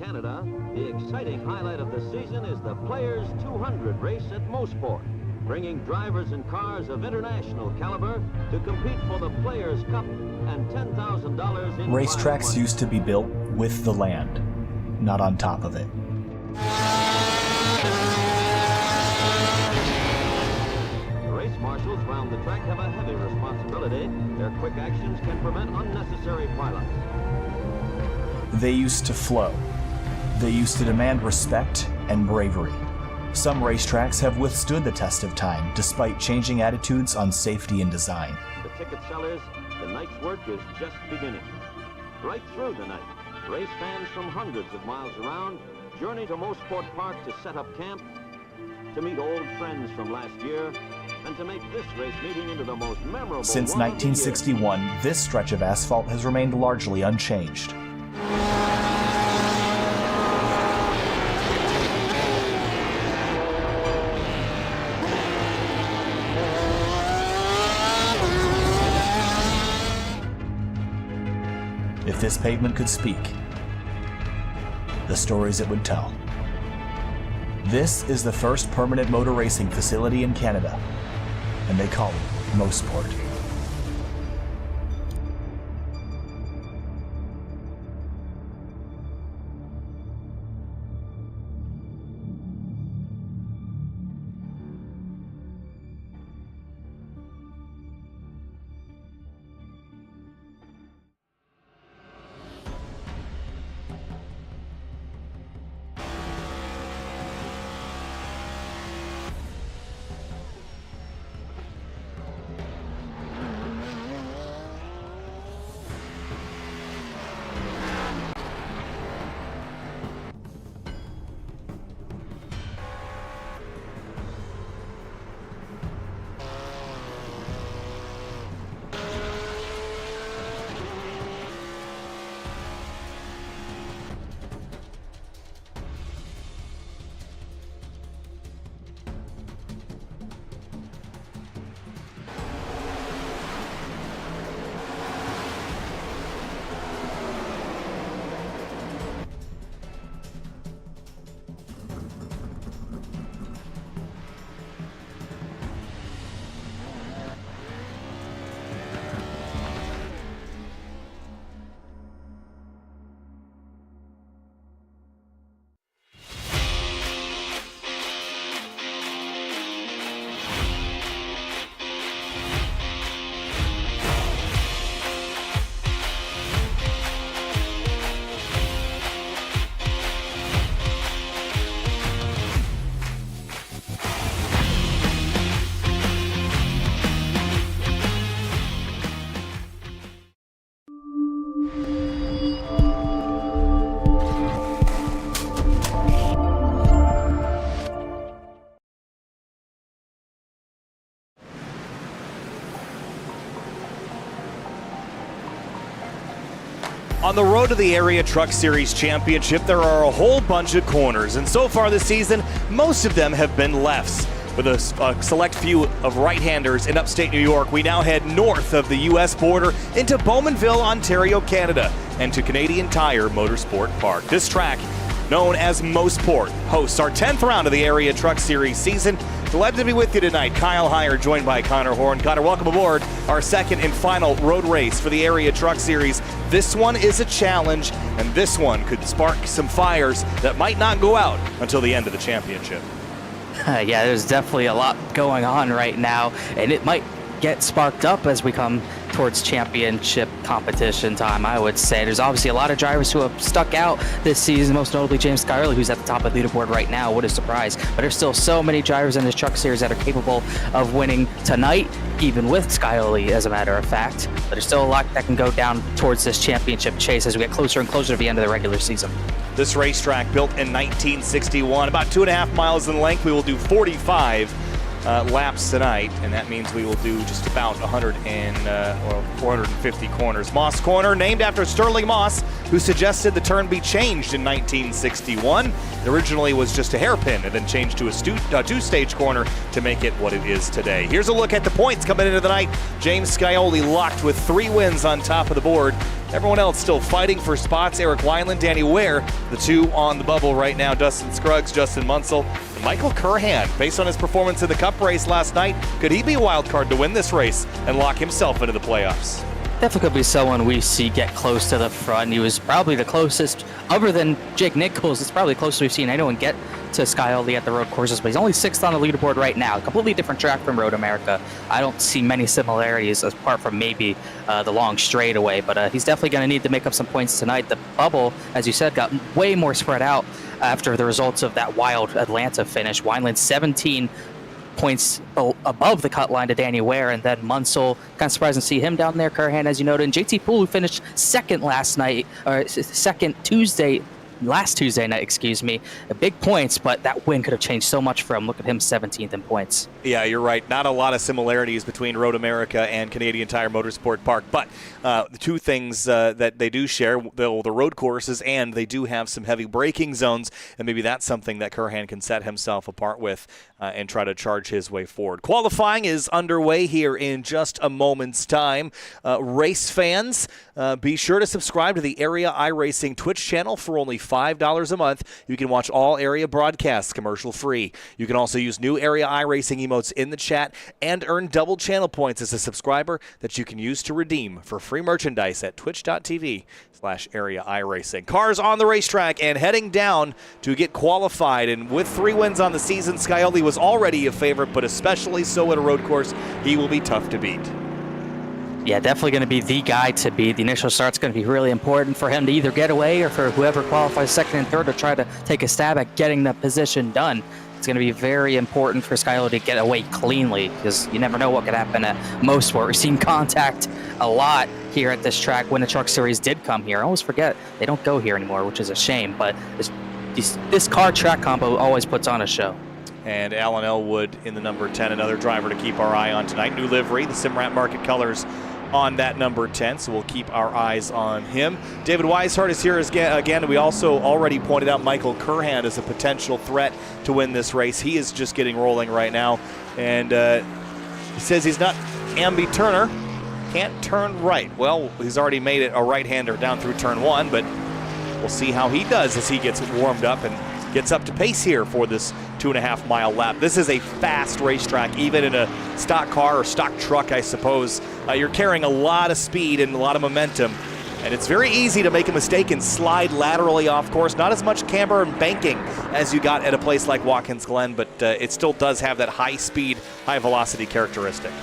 Canada, the exciting highlight of the season is the Players 200 race at Mosport, bringing drivers and cars of international caliber to compete for the Players' Cup and $10,000 in Racetracks used to be built with the land, not on top of it. The race marshals round the track have a heavy responsibility. Their quick actions can prevent unnecessary pileups. They used to flow. They used to demand respect and bravery. Some racetracks have withstood the test of time, despite changing attitudes on safety and design. The ticket sellers, the night's work is just beginning. Right through the night, race fans from hundreds of miles around journey to Mosport Park to set up camp, to meet old friends from last year, and to make this race meeting into the most memorable Since one of the year. 1961, this stretch of asphalt has remained largely unchanged. If this pavement could speak, the stories it would tell. This is the first permanent motor racing facility in Canada, and they call it Mosport. On the road to the Area Truck Series Championship, there are a whole bunch of corners, and so far this season, most of them have been lefts. With a select few of right-handers in upstate New York, we now head north of the U.S. border into Bowmanville, Ontario, Canada, and to Canadian Tire Motorsport Park. This track, known as Mosport, hosts our 10th round of the Area Truck Series season. Delighted to be with you tonight. Kyle Heyer joined by Connor Horn. Connor, welcome aboard our second and final road race for the Area Truck Series. This one is a challenge, and this one could spark some fires that might not go out until the end of the championship. Yeah, there's definitely a lot going on right now, and it might get sparked up as we come towards championship competition time, I would say. There's obviously a lot of drivers who have stuck out this season, most notably James Skyerly, who's at the top of the leaderboard right now. What a surprise. But there's still so many drivers in this truck series that are capable of winning tonight, even with Skyerly, as a matter of fact. But there's still a lot that can go down towards this championship chase as we get closer and closer to the end of the regular season. This racetrack, built in 1961, about 2.5 miles in length. We will do 45 laps tonight, and that means we will do just about 450 corners. Moss Corner, named after Sterling Moss, who suggested the turn be changed in 1961. It originally was just a hairpin and then changed to a two-stage corner to make it what it is today. Here's a look at the points coming into the night. James Scioli locked with 3 wins on top of the board. Everyone else still fighting for spots. Eric Wineland, Danny Ware, the 2 on the bubble right now. Dustin Scruggs, Justin Munsell, and Michael Curhan. Based on his performance in the Cup race last night, could he be a wild card to win this race and lock himself into the playoffs? Definitely could be someone we see get close to the front. He was probably the closest, other than Jake Nichols, it's probably the closest we've seen anyone get to Scioli at the road courses, but he's only 6th on the leaderboard right now. A completely different track from Road America. I don't see many similarities apart from maybe the long straightaway, but he's definitely going to need to make up some points tonight. The bubble, as you said, got way more spread out after the results of that wild Atlanta finish. Wineland 17 points above the cut line to Danny Ware, and then Munsell, kind of surprised to see him down there. Curhan, as you noted, and JT Poole, who finished second last Tuesday night, excuse me. Big points, but that win could have changed so much for him. Look at him, 17th in points. Yeah, you're right. Not a lot of similarities between Road America and Canadian Tire Motorsport Park, but the 2 things that they do share, the road courses, and they do have some heavy braking zones, and maybe that's something that Curhan can set himself apart with and try to charge his way forward. Qualifying is underway here in just a moment's time. Race fans, be sure to subscribe to the Area iRacing Twitch channel for only $5 a month. You can watch all area broadcasts commercial free. You can also use new Area iRacing emotes in the chat and earn double channel points as a subscriber that you can use to redeem for free merchandise at twitch.tv/Area iRacing. Cars on the racetrack and heading down to get qualified, and with 3 wins on the season, Scioli was already a favorite, but especially so at a road course, he will be tough to beat. Yeah, definitely going to be the guy to beat. The initial start's going to be really important for him to either get away or for whoever qualifies second and third to try to take a stab at getting the position done. It's going to be very important for Scioli to get away cleanly, because you never know what could happen at Mosport. We've seen contact a lot here at this track when the Truck Series did come here. I always forget they don't go here anymore, which is a shame, but this car track combo always puts on a show. And Alan Elwood in the number 10, another driver to keep our eye on tonight. New livery, the Simrat Market colors on that number 10, so we'll keep our eyes on him. David Weishart is here again. We also already pointed out Michael Curhan as a potential threat to win this race. He is just getting rolling right now, and he says he's not Amby Turner, can't turn right. Well, he's already made it a right-hander down through turn 1, but we'll see how he does as he gets warmed up and gets up to pace here for this 2.5-mile lap. This is a fast racetrack, even in a stock car or stock truck, I suppose. You're carrying a lot of speed and a lot of momentum, and it's very easy to make a mistake and slide laterally off course. Not as much camber and banking as you got at a place like Watkins Glen, but it still does have that high speed, high velocity characteristic.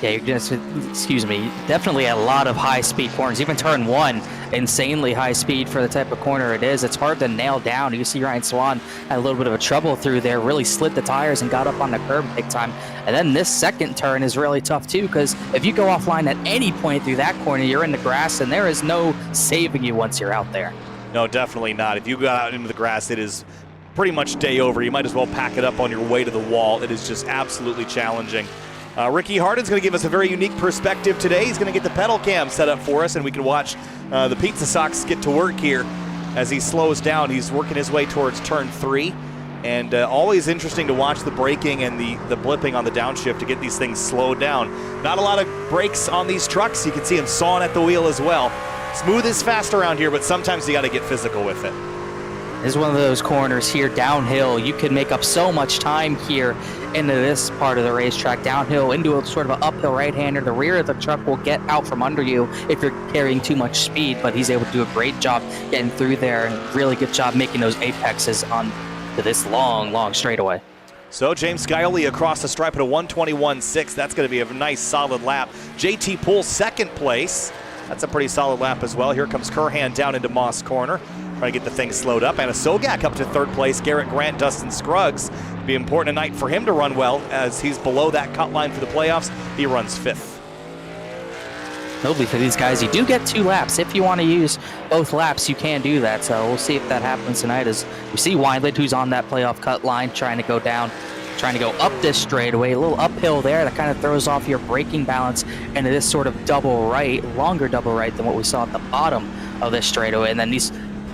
Yeah, you're just, excuse me, definitely a lot of high-speed corners. Even turn 1, insanely high speed for the type of corner it is. It's hard to nail down. You see Ryan Swan had a little bit of a trouble through there, really slid the tires and got up on the curb big time. And then this second turn is really tough too, because if you go offline at any point through that corner, you're in the grass, and there is no saving you once you're out there. No, definitely not. If you go out into the grass, it is pretty much day over. You might as well pack it up on your way to the wall. It is just absolutely challenging. Ricky Hardin's going to give us a very unique perspective today. He's going to get the pedal cam set up for us, and we can watch the Pizza Socks get to work here as he slows down. He's working his way towards turn 3, and always interesting to watch the braking and the blipping on the downshift to get these things slowed down. Not a lot of brakes on these trucks. You can see him sawing at the wheel as well. Smooth is fast around here, but sometimes you got to get physical with it. This is one of those corners here downhill. You can make up so much time here into this part of the racetrack, downhill into a sort of an uphill right-hander. The rear of the truck will get out from under you if you're carrying too much speed, but he's able to do a great job getting through there, and really good job making those apexes on to this long straightaway. So James Scioli across the stripe at a 1:21.6. That's going to be a nice solid lap. JT Poole second place. That's a pretty solid lap as well. Here comes Curhan down into Moss Corner, trying to get the thing slowed up. Anna Sogak up to third place. Garrett Grant, Dustin Scruggs. It'll be important tonight for him to run well, as he's below that cut line for the playoffs. He runs 5th. Nobly for these guys. You do get 2 laps. If you want to use both laps, you can do that. So we'll see if that happens tonight, as you see Wineland, who's on that playoff cut line, trying to go down trying to go up this straightaway, a little uphill there that kind of throws off your braking balance into this sort of double right, longer double right than what we saw at the bottom of this straightaway. And then these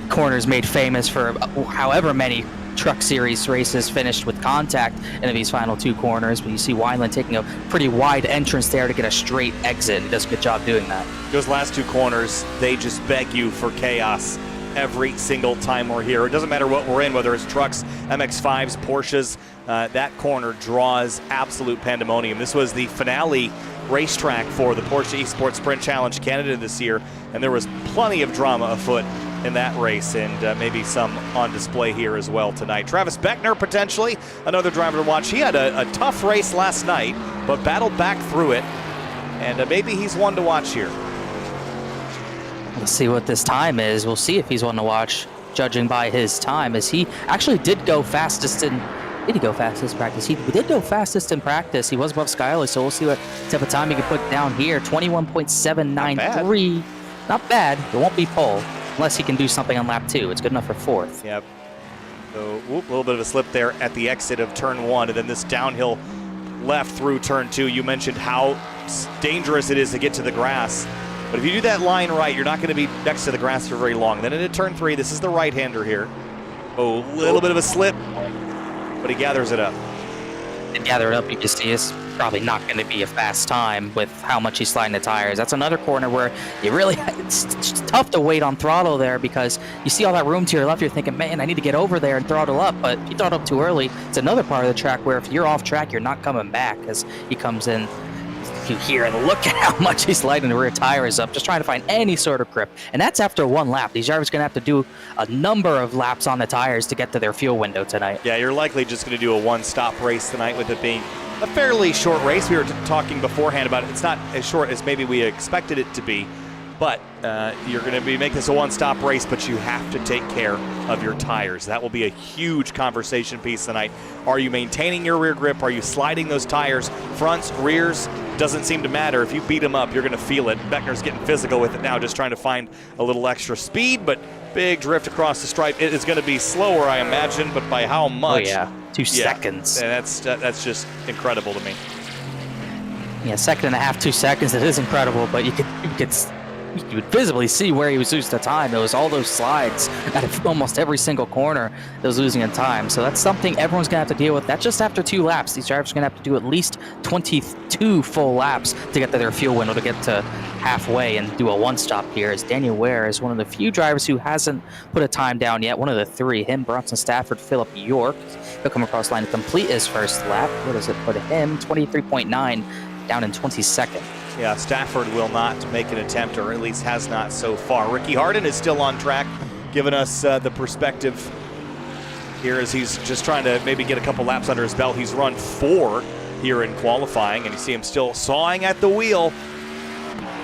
corners made famous for however many Truck Series races finished with contact into these final 2 corners. But you see Wineland taking a pretty wide entrance there to get a straight exit. He does a good job doing that. Those last 2 corners, they just beg you for chaos every single time we're here. It doesn't matter what we're in, whether it's trucks, MX-5s, Porsches, that corner draws absolute pandemonium. This was the finale racetrack for the Porsche Esports Sprint Challenge Canada this year, and there was plenty of drama afoot in that race, and maybe some on display here as well tonight. Travis Beckner, potentially another driver to watch. He had a tough race last night, but battled back through it, and maybe he's one to watch here. Let's see what this time is. We'll see if he's one to watch, judging by his time, as he actually did go fastest in... Did he go fastest in practice? He did go fastest in practice. He was above Skyler, so we'll see what type of time he can put down here. 21.793. Not bad. It won't be pole, unless he can do something on lap 2. It's good enough for 4th. Yep. So, a little bit of a slip there at the exit of turn 1, and then this downhill left through turn 2. You mentioned how dangerous it is to get to the grass. But if you do that line right, you're not going to be next to the grass for very long. Then into turn 3, this is the right-hander here. Oh, a little bit of a slip, but he gathers it up. And gather it up, you can see it's probably not going to be a fast time with how much he's sliding the tires. That's another corner where you really, it's tough to wait on throttle there, because you see all that room to your left, you're thinking, man, I need to get over there and throttle up, but if you throttle up too early, it's another part of the track where if you're off track, you're not coming back, as he comes in. You hear and look at how much he's lighting the rear tires up, just trying to find any sort of grip. And that's after 1 lap. These drivers are going to have to do a number of laps on the tires to get to their fuel window tonight. Yeah, you're likely just going to do a one-stop race tonight, with it being a fairly short race. We were talking beforehand about it. It's not as short as maybe we expected it to be, but you're going to be making this a one-stop race, but you have to take care of your tires. That will be a huge conversation piece tonight. Are you maintaining your rear grip? Are you sliding those tires? Fronts, rears, doesn't seem to matter. If you beat them up, you're going to feel it. Beckner's getting physical with it now, just trying to find a little extra speed, but big drift across the stripe. It is going to be slower, I imagine, but by how much? Oh, yeah. 2 seconds. And that's just incredible to me. Yeah, 1.5, 2 seconds. It is incredible, but you could visibly see where he was losing the time. It was all those slides out of almost every single corner that was losing in time. So that's something everyone's going to have to deal with. That's just after 2 laps. These drivers are going to have to do at least 22 full laps to get to their fuel window, to get to halfway and do a one-stop here, as Daniel Ware is one of the few drivers who hasn't put a time down yet. One of the 3. Him, Bronson Stafford, Philip York. He'll come across the line to complete his first lap. What does it put him? 23.9, down in 22nd. Yeah, Stafford will not make an attempt, or at least has not so far. Ricky Harden is still on track, giving us the perspective here as he's just trying to maybe get a couple laps under his belt. He's run 4 here in qualifying, and you see him still sawing at the wheel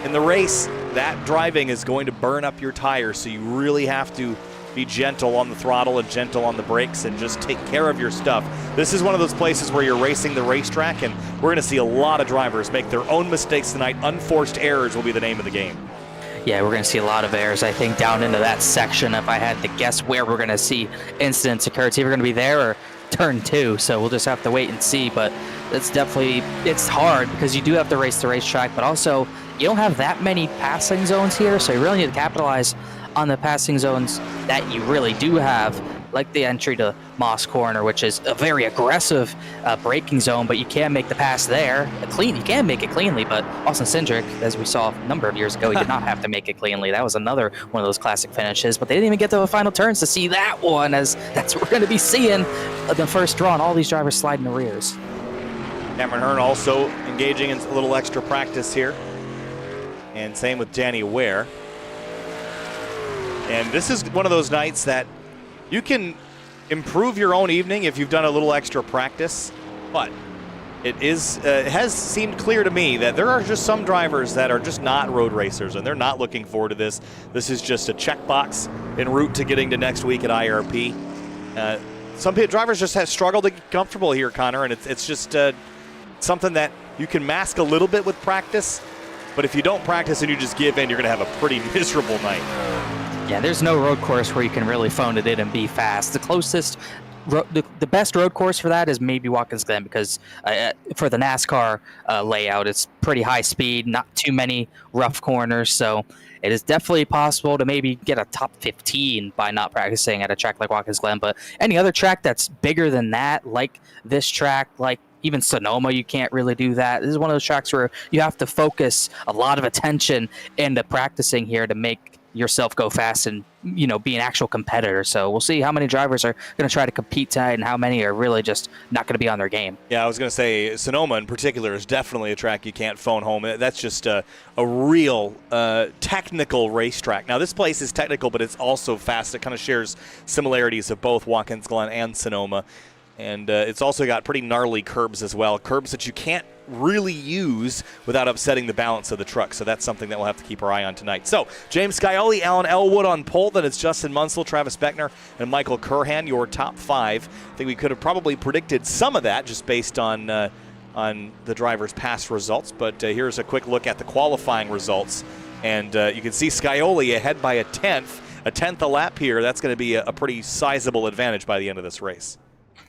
in the race. That driving is going to burn up your tires, so you really have to be gentle on the throttle and gentle on the brakes, and just take care of your stuff. This is one of those places where you're racing the racetrack, and we're going to see a lot of drivers make their own mistakes tonight. Unforced errors will be the name of the game. Yeah, we're going to see a lot of errors, I think, down into that section. If I had to guess where we're going to see incidents occur, it's either going to be there or turn 2, so we'll just have to wait and see. But it's hard, because you do have to race the racetrack, but also you don't have that many passing zones here, so you really need to capitalize on the passing zones that you really do have, like the entry to Moss Corner, which is a very aggressive braking zone, but you can make the pass there. You can make it cleanly, but Austin Cindric, as we saw a number of years ago, he did not have to make it cleanly. That was another one of those classic finishes, but they didn't even get to the final turns to see that one, as that's what we're going to be seeing the first draw, and all these drivers sliding the rears. Cameron Hearn also engaging in a little extra practice here, and same with Danny Ware. And this is one of those nights that you can improve your own evening if you've done a little extra practice, but it has seemed clear to me that there are just some drivers that are just not road racers, and they're not looking forward to this. This is just a checkbox en route to getting to next week at IRP. Some drivers just have struggled to get comfortable here, Connor, and it's just something that you can mask a little bit with practice, but if you don't practice and you just give in, you're going to have a pretty miserable night. Yeah, there's no road course where you can really phone it in and be fast. The closest the best road course for that is maybe Watkins Glen, because for the NASCAR layout, it's pretty high speed, not too many rough corners. So it is definitely possible to maybe get a top 15 by not practicing at a track like Watkins Glen. But any other track that's bigger than that, like this track, like even Sonoma, you can't really do that. This is one of those tracks where you have to focus a lot of attention into practicing here to make yourself go fast and, be an actual competitor. So we'll see how many drivers are going to try to compete tonight and how many are really just not going to be on their game. Yeah, I was going to say Sonoma in particular is definitely a track you can't phone home. That's just a real technical racetrack. Now, this place is technical, but it's also fast. It kind of shares similarities of both Watkins Glen and Sonoma. And it's also got pretty gnarly curbs as well, curbs that you can't really use without upsetting the balance of the truck. So that's something that we'll have to keep our eye on tonight. So James Scioli, Alan Elwood on pole. Then it's Justin Munsell, Travis Beckner, and Michael Curhan, your top 5. I think we could have probably predicted some of that just based on the drivers' past results. But here's a quick look at the qualifying results. And you can see Scioli ahead by a tenth a lap here. That's going to be a pretty sizable advantage by the end of this race.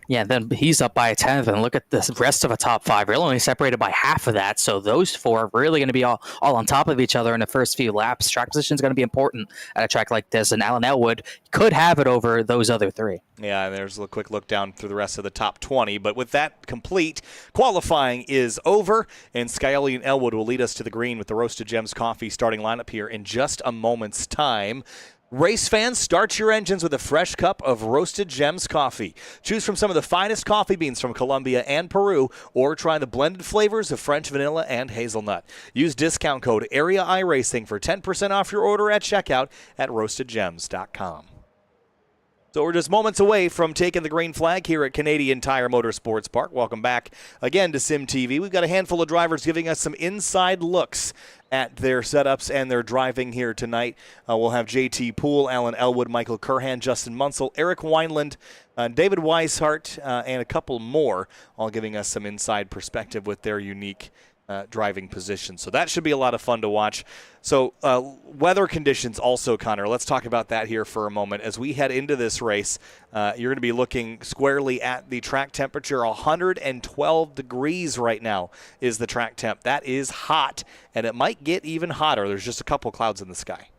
Yeah, then he's up by a 10th, and look at the rest of a top 5. We're only separated by half of that, so those 4 are really going to be all on top of each other in the first few laps. Track position is going to be important at a track like this, and Alan Elwood could have it over those other 3. Yeah, there's a quick look down through the rest of the top 20, but with that complete, qualifying is over, and Scioli and Elwood will lead us to the green with the Roasted Gems Coffee starting lineup here in just a moment's time. Race fans, start your engines with a fresh cup of Roasted Gems coffee. Choose from some of the finest coffee beans from Colombia and Peru, or try the blended flavors of French vanilla and hazelnut. Use discount code AREA iRacing for 10% off your order at checkout at roastedgems.com. So we're just moments away from taking the green flag here at Canadian Tire Motorsports Park. Welcome back again to Sim TV. We've got a handful of drivers giving us some inside looks at their setups and their driving here tonight. We'll have JT Poole, Alan Elwood, Michael Curhan, Justin Munsell, Eric Wineland, David Weishart, and a couple more, all giving us some inside perspective with their unique driving position. So that should be a lot of fun to watch. So weather conditions also, Connor, let's talk about that here for a moment. As we head into this race, you're going to be looking squarely at the track temperature. 112 degrees right now is the track temp. That is hot, and it might get even hotter. There's just a couple clouds in the sky.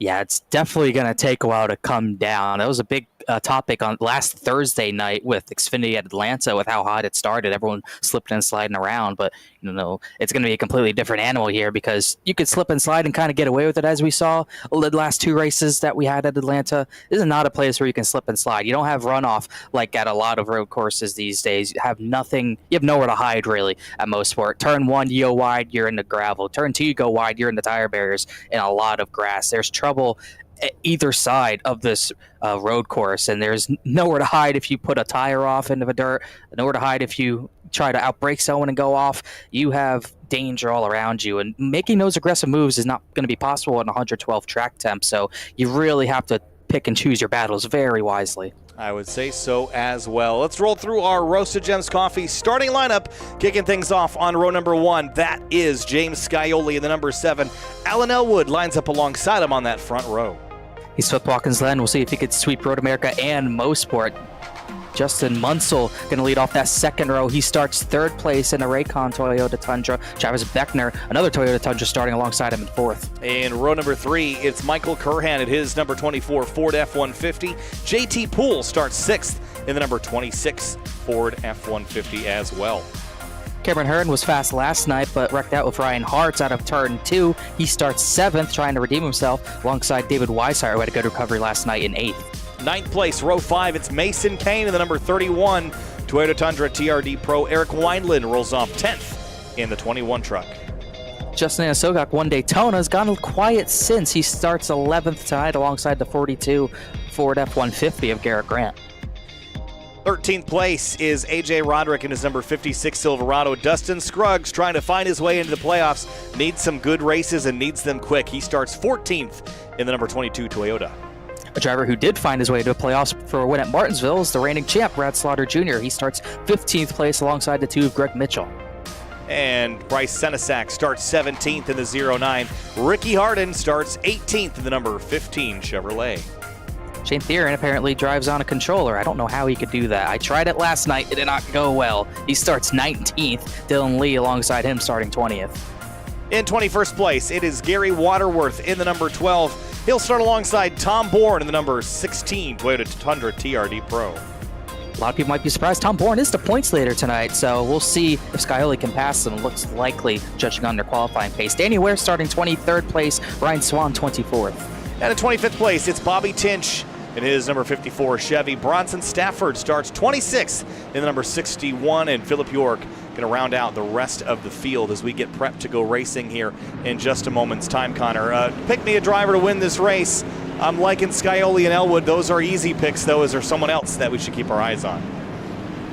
Yeah, it's definitely going to take a while to come down. That was a big topic on last Thursday night with Xfinity at Atlanta with how hot it started. Everyone slipping and sliding around, but it's going to be a completely different animal here because you could slip and slide and kind of get away with it, as we saw the last 2 races that we had at Atlanta. This is not a place where you can slip and slide. You don't have runoff like at a lot of road courses these days. You have nothing. You have nowhere to hide really at Mosport. Turn 1, you go wide, you're in the gravel. Turn 2, you go wide, you're in the tire barriers and a lot of grass. There's trouble either side of this road course, and there's nowhere to hide if you put a tire off into the dirt, nowhere to hide if you try to outbrake someone and go off. You have danger all around you, and making those aggressive moves is not going to be possible at 112 track temp, so you really have to pick and choose your battles very wisely. I would say so as well. Let's roll through our Roasted Gems Coffee starting lineup, kicking things off on row number 1. That is James Scioli in the number 7. Alan Elwood lines up alongside him on that front row. He swept Watkins Glen. We'll see if he could sweep Road America and Mosport. Justin Munsell going to lead off that second row. He starts 3rd place in the Raycon Toyota Tundra. Travis Beckner, another Toyota Tundra, starting alongside him in 4th. In row number 3, it's Michael Curhan at his number 24 Ford F-150. JT Poole starts 6th in the number 26 Ford F-150 as well. Cameron Hearn was fast last night, but wrecked out with Ryan Hartz out of turn 2. He starts 7th, trying to redeem himself alongside David Weishart, who had a good recovery last night in 8th. 9th place, row 5, it's Mason Kane in the number 31 Toyota Tundra TRD Pro. Eric Wineland rolls off 10th in the 21 truck. Justin Anasogak won Daytona, has gone quiet since. He starts 11th tonight alongside the 42 Ford F-150 of Garrett Grant. 13th place is A.J. Roderick in his number 56 Silverado. Dustin Scruggs trying to find his way into the playoffs. Needs some good races and needs them quick. He starts 14th in the number 22 Toyota. A driver who did find his way to the playoffs for a win at Martinsville is the reigning champ, Brad Slaughter Jr. He starts 15th place alongside the 2 of Greg Mitchell. And Bryce Senesac starts 17th in the 09. Ricky Harden starts 18th in the number 15 Chevrolet. Shane Therian apparently drives on a controller. I don't know how he could do that. I tried it last night. It did not go well. He starts 19th. Dylan Lee alongside him starting 20th. In 21st place, it is Gary Waterworth in the number 12. He'll start alongside Tom Bourne in the number 16 Toyota Tundra TRD Pro. A lot of people might be surprised. Tom Bourne is the points leader tonight, so we'll see if Scioli can pass him. Looks likely, judging on their qualifying pace. Danny Ware starting 23rd place, Ryan Swan 24th. And in 25th place, it's Bobby Tinch in his number 54 Chevy. Bronson Stafford starts 26th in the number 61, and Philip York going to round out the rest of the field as we get prepped to go racing here in just a moment's time, Connor. Pick me a driver to win this race. I'm liking Scioli and Elwood. Those are easy picks, though. Is there someone else that we should keep our eyes on?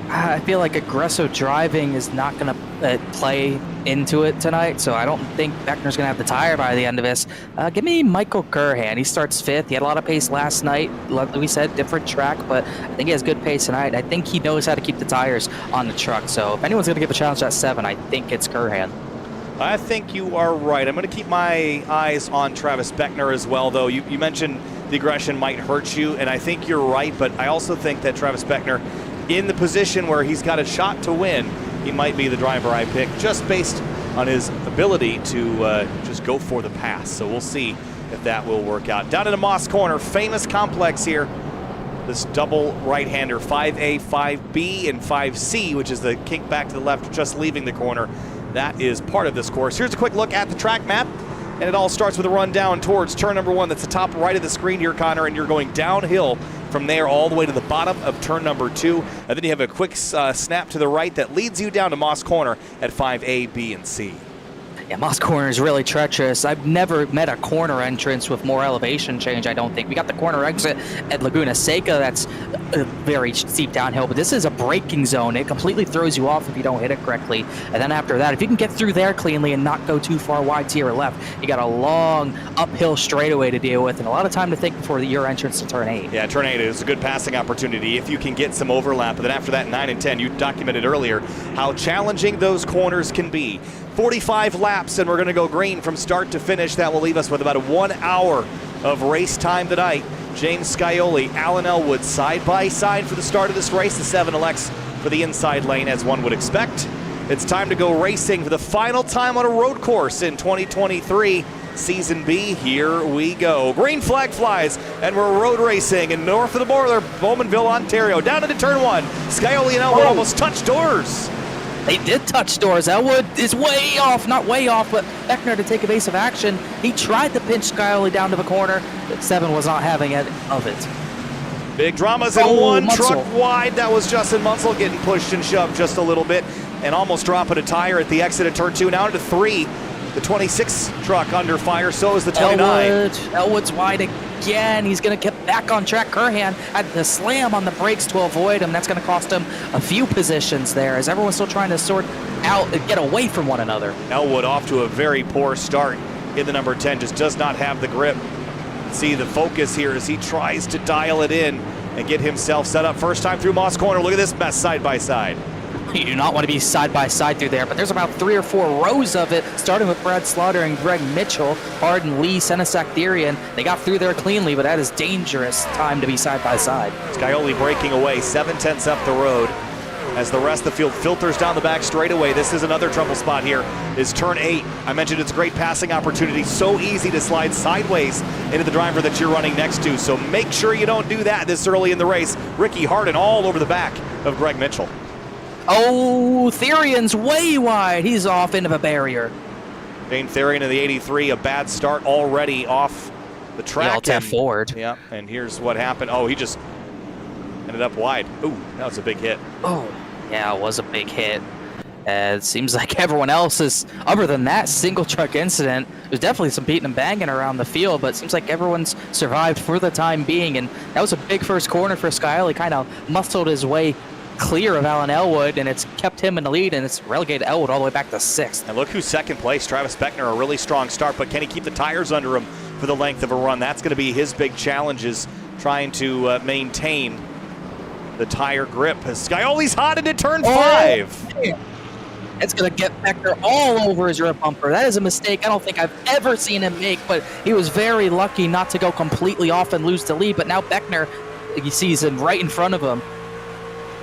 I feel like aggressive driving is not going to play into it tonight, so I don't think Beckner's going to have the tire by the end of this. Give me Michael Curhan. He starts 5th. He had a lot of pace last night. Like we said, different track, but I think he has good pace tonight. I think he knows how to keep the tires on the truck, so if anyone's going to give a challenge at 7, I think it's Curhan. I think you are right. I'm going to keep my eyes on Travis Beckner as well, though. You mentioned the aggression might hurt you, and I think you're right, but I also think that Travis Beckner, in the position where he's got a shot to win, he might be the driver I pick just based on his ability to just go for the pass. So we'll see if that will work out. Down in the Moss Corner, famous complex here. This double right-hander, 5A, 5B, and 5C, which is the kink back to the left, just leaving the corner. That is part of this course. Here's a quick look at the track map, and it all starts with a run down towards turn number 1. That's the top right of the screen here, Connor, and you're going downhill from there all the way to the bottom of turn number 2. And then you have a quick snap to the right that leads you down to Moss Corner at 5A, B, and C. Yeah, Moss Corner is really treacherous. I've never met a corner entrance with more elevation change, I don't think. We got the corner exit at Laguna Seca. That's a very steep downhill, but this is a braking zone. It completely throws you off if you don't hit it correctly. And then after that, if you can get through there cleanly and not go too far wide to your left, you got a long uphill straightaway to deal with and a lot of time to think before your entrance to turn 8. Yeah, turn 8 is a good passing opportunity if you can get some overlap. But then after that, 9 and 10, you documented earlier how challenging those corners can be. 45 laps, and we're going to go green from start to finish. That will leave us with about 1 hour of race time tonight. James Scioli, Alan Elwood side by side for the start of this race. The 7 elects for the inside lane, as one would expect. It's time to go racing for the final time on a road course in 2023. Season B, here we go. Green flag flies, and we're road racing in north of the border, Bowmanville, Ontario. Down into turn 1. Scioli and Elwood almost touch doors. They did touch doors. Elwood is way off, not way off, but Beckner to take evasive action. He tried to pinch Scioli down to the corner, but 7 was not having it of it. Big dramas in one truck wide. That was Justin Munsell getting pushed and shoved just a little bit and almost dropping a tire at the exit of turn 2. Now into 3. The 26 truck under fire, so is the 29. Elwood's wide again. He's going to get back on track. Curhan had the slam on the brakes to avoid him. That's going to cost him a few positions there as everyone's still trying to sort out and get away from one another. Elwood off to a very poor start in the number 10. Just does not have the grip. See the focus here as he tries to dial it in and get himself set up. First time through Moss Corner. Look at this mess side by side. You do not want to be side by side through there, but there's about 3 or 4 rows of it, starting with Brad Slaughter and Greg Mitchell, Harden, Lee, Senesac, Therian. They got through there cleanly, but that is dangerous time to be side by side. Scioli breaking away 7/10 up the road as the rest of the field filters down the back straightaway. This is another trouble spot here, is turn 8. I mentioned it's a great passing opportunity, so easy to slide sideways into the driver that you're running next to, so make sure you don't do that this early in the race. Ricky Harden all over the back of Greg Mitchell. Oh, Therian's way wide. He's off into the barrier. Dane Therian in the 83, a bad start already off the track. Tap forward. Yeah, and here's what happened. Oh, he just ended up wide. Ooh, that was a big hit. Oh, yeah, it was a big hit. It seems like everyone else is, other than that single truck incident, there's definitely some beating and banging around the field, but it seems like everyone's survived for the time being, and that was a big first corner for Scioli. Kind of muscled his way clear of Alan Elwood, and it's kept him in the lead, and it's relegated Elwood all the way back to 6th. And look who's second place. Travis Beckner, a really strong start, but can he keep the tires under him for the length of a run? That's going to be his big challenge, is trying to maintain the tire grip. As Scioli's hot into turn 5. It's going to get Beckner all over his rear bumper. That is a mistake I don't think I've ever seen him make, but he was very lucky not to go completely off and lose the lead. But now Beckner, he sees him right in front of him.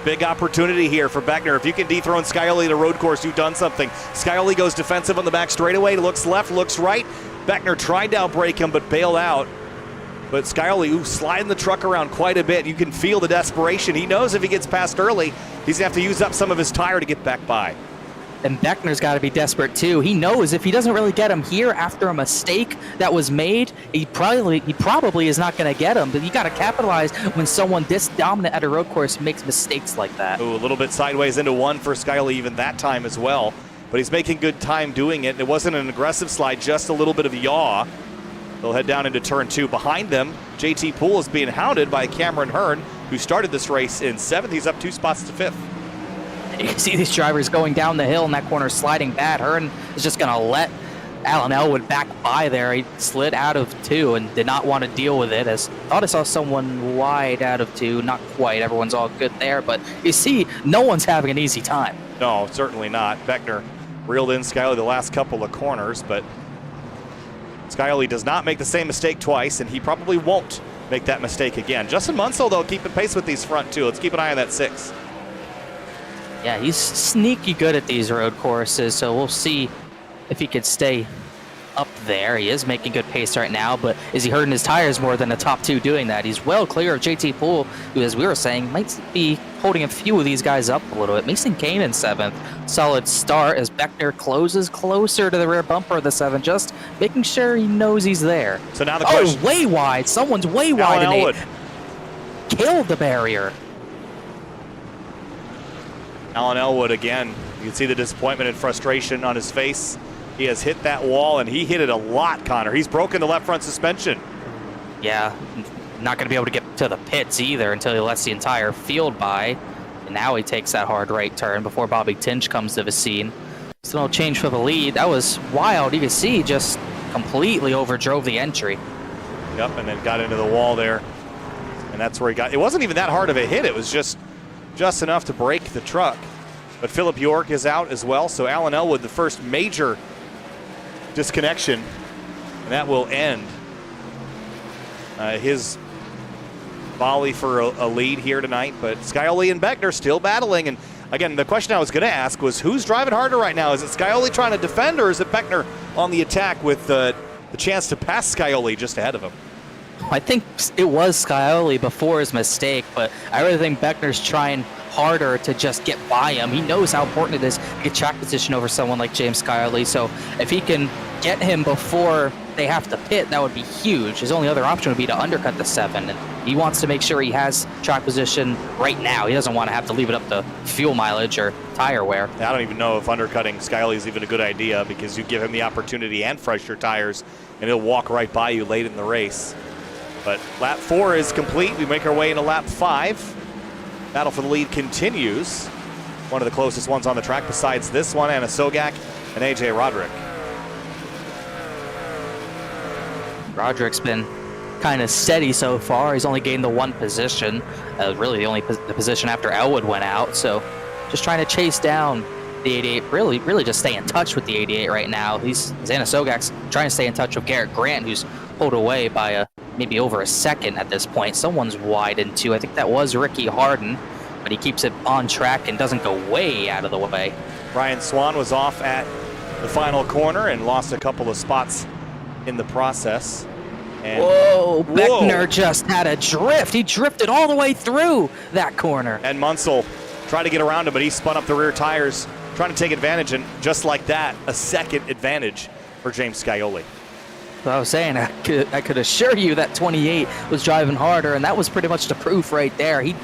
Big opportunity here for Beckner. If you can dethrone Scioli at a road course, you've done something. Scioli goes defensive on the back straightaway, looks left, looks right. Beckner tried to outbrake him, but bailed out. But Scioli, sliding the truck around quite a bit. You can feel the desperation. He knows if he gets past early, he's going to have to use up some of his tire to get back by. And Beckner's got to be desperate too. He knows if he doesn't really get him here after a mistake that was made, he probably is not going to get him. But you got to capitalize when someone this dominant at a road course makes mistakes like that. Ooh, a little bit sideways into one for Scioli even that time as well. But he's making good time doing it. It wasn't an aggressive slide, just a little bit of yaw. They'll head down into turn 2. Behind them, JT Poole is being hounded by Cameron Hearn, who started this race in 7th. He's up 2 spots to 5th. You can see these drivers going down the hill in that corner, sliding bad. Hearn is just going to let Alan Elwood back by there. He slid out of 2 and did not want to deal with it. As thought I saw someone wide out of 2. Not quite. Everyone's all good there. But you see, no one's having an easy time. No, certainly not. Beckner reeled in Scioli the last couple of corners, but Scioli does not make the same mistake twice, and he probably won't make that mistake again. Justin Munsell, though, keeping pace with these front 2. Let's keep an eye on that 6. Yeah, he's sneaky good at these road courses, so we'll see if he could stay up there. He is making good pace right now, but is he hurting his tires more than the top 2 doing that? He's well clear of JT Poole, who, as we were saying, might be holding a few of these guys up a little bit. Mason Kane in 7th. Solid start as Beckner closes closer to the rear bumper of the 7, just making sure he knows he's there. So now the question. Oh, way wide. Someone's way wide. Alan Elwood killed the barrier. Alan Elwood again. You can see the disappointment and frustration on his face. He has hit that wall, and he hit it a lot, Connor. He's broken the left front suspension. Yeah, not going to be able to get to the pits either until he lets the entire field by. And now he takes that hard right turn before Bobby Tinch comes to the scene. Still no change for the lead. That was wild. You can see just completely overdrove the entry. Yep, and then got into the wall there. And that's where he got. It wasn't even that hard of a hit. It was just enough to break the truck. But Philip York is out as well, so Alan Elwood, the first major disconnection, and that will end his volley for a lead here tonight. But Scioli and Beckner still battling. And again, the question I was going to ask was, who's driving harder right now? Is it Scioli trying to defend, or is it Beckner on the attack with the chance to pass Scioli just ahead of him? I think it was Scioli before his mistake, but I really think Beckner's trying harder to just get by him. He knows how important it is to get track position over someone like James Scioli, so if he can get him before they have to pit, that would be huge. His only other option would be to undercut the 7, and he wants to make sure he has track position right now. He doesn't want to have to leave it up to fuel mileage or tire wear. I don't even know if undercutting Scioli is even a good idea, because you give him the opportunity and fresher tires, and he'll walk right by you late in the race. But lap 4 is complete. We make our way into lap 5. Battle for the lead continues. One of the closest ones on the track besides this one, Anna Sogak and AJ Roderick. Roderick's been kind of steady so far. He's only gained the 1 position, really the only position after Elwood went out. So just trying to chase down the 88, really just stay in touch with the 88 right now. Anna Sogak's trying to stay in touch with Garrett Grant, who's pulled away by maybe over a second at this point. Someone's wide in 2. I think that was Ricky Harden, but he keeps it on track and doesn't go way out of the way. Ryan Swan was off at the final corner and lost a couple of spots in the process. And whoa, Beckner just had a drift. He drifted all the way through that corner. And Munsell tried to get around him, but he spun up the rear tires, trying to take advantage, and just like that, a second advantage for James Scioli. I was saying, I could assure you that 28 was driving harder, and that was pretty much the proof right there. He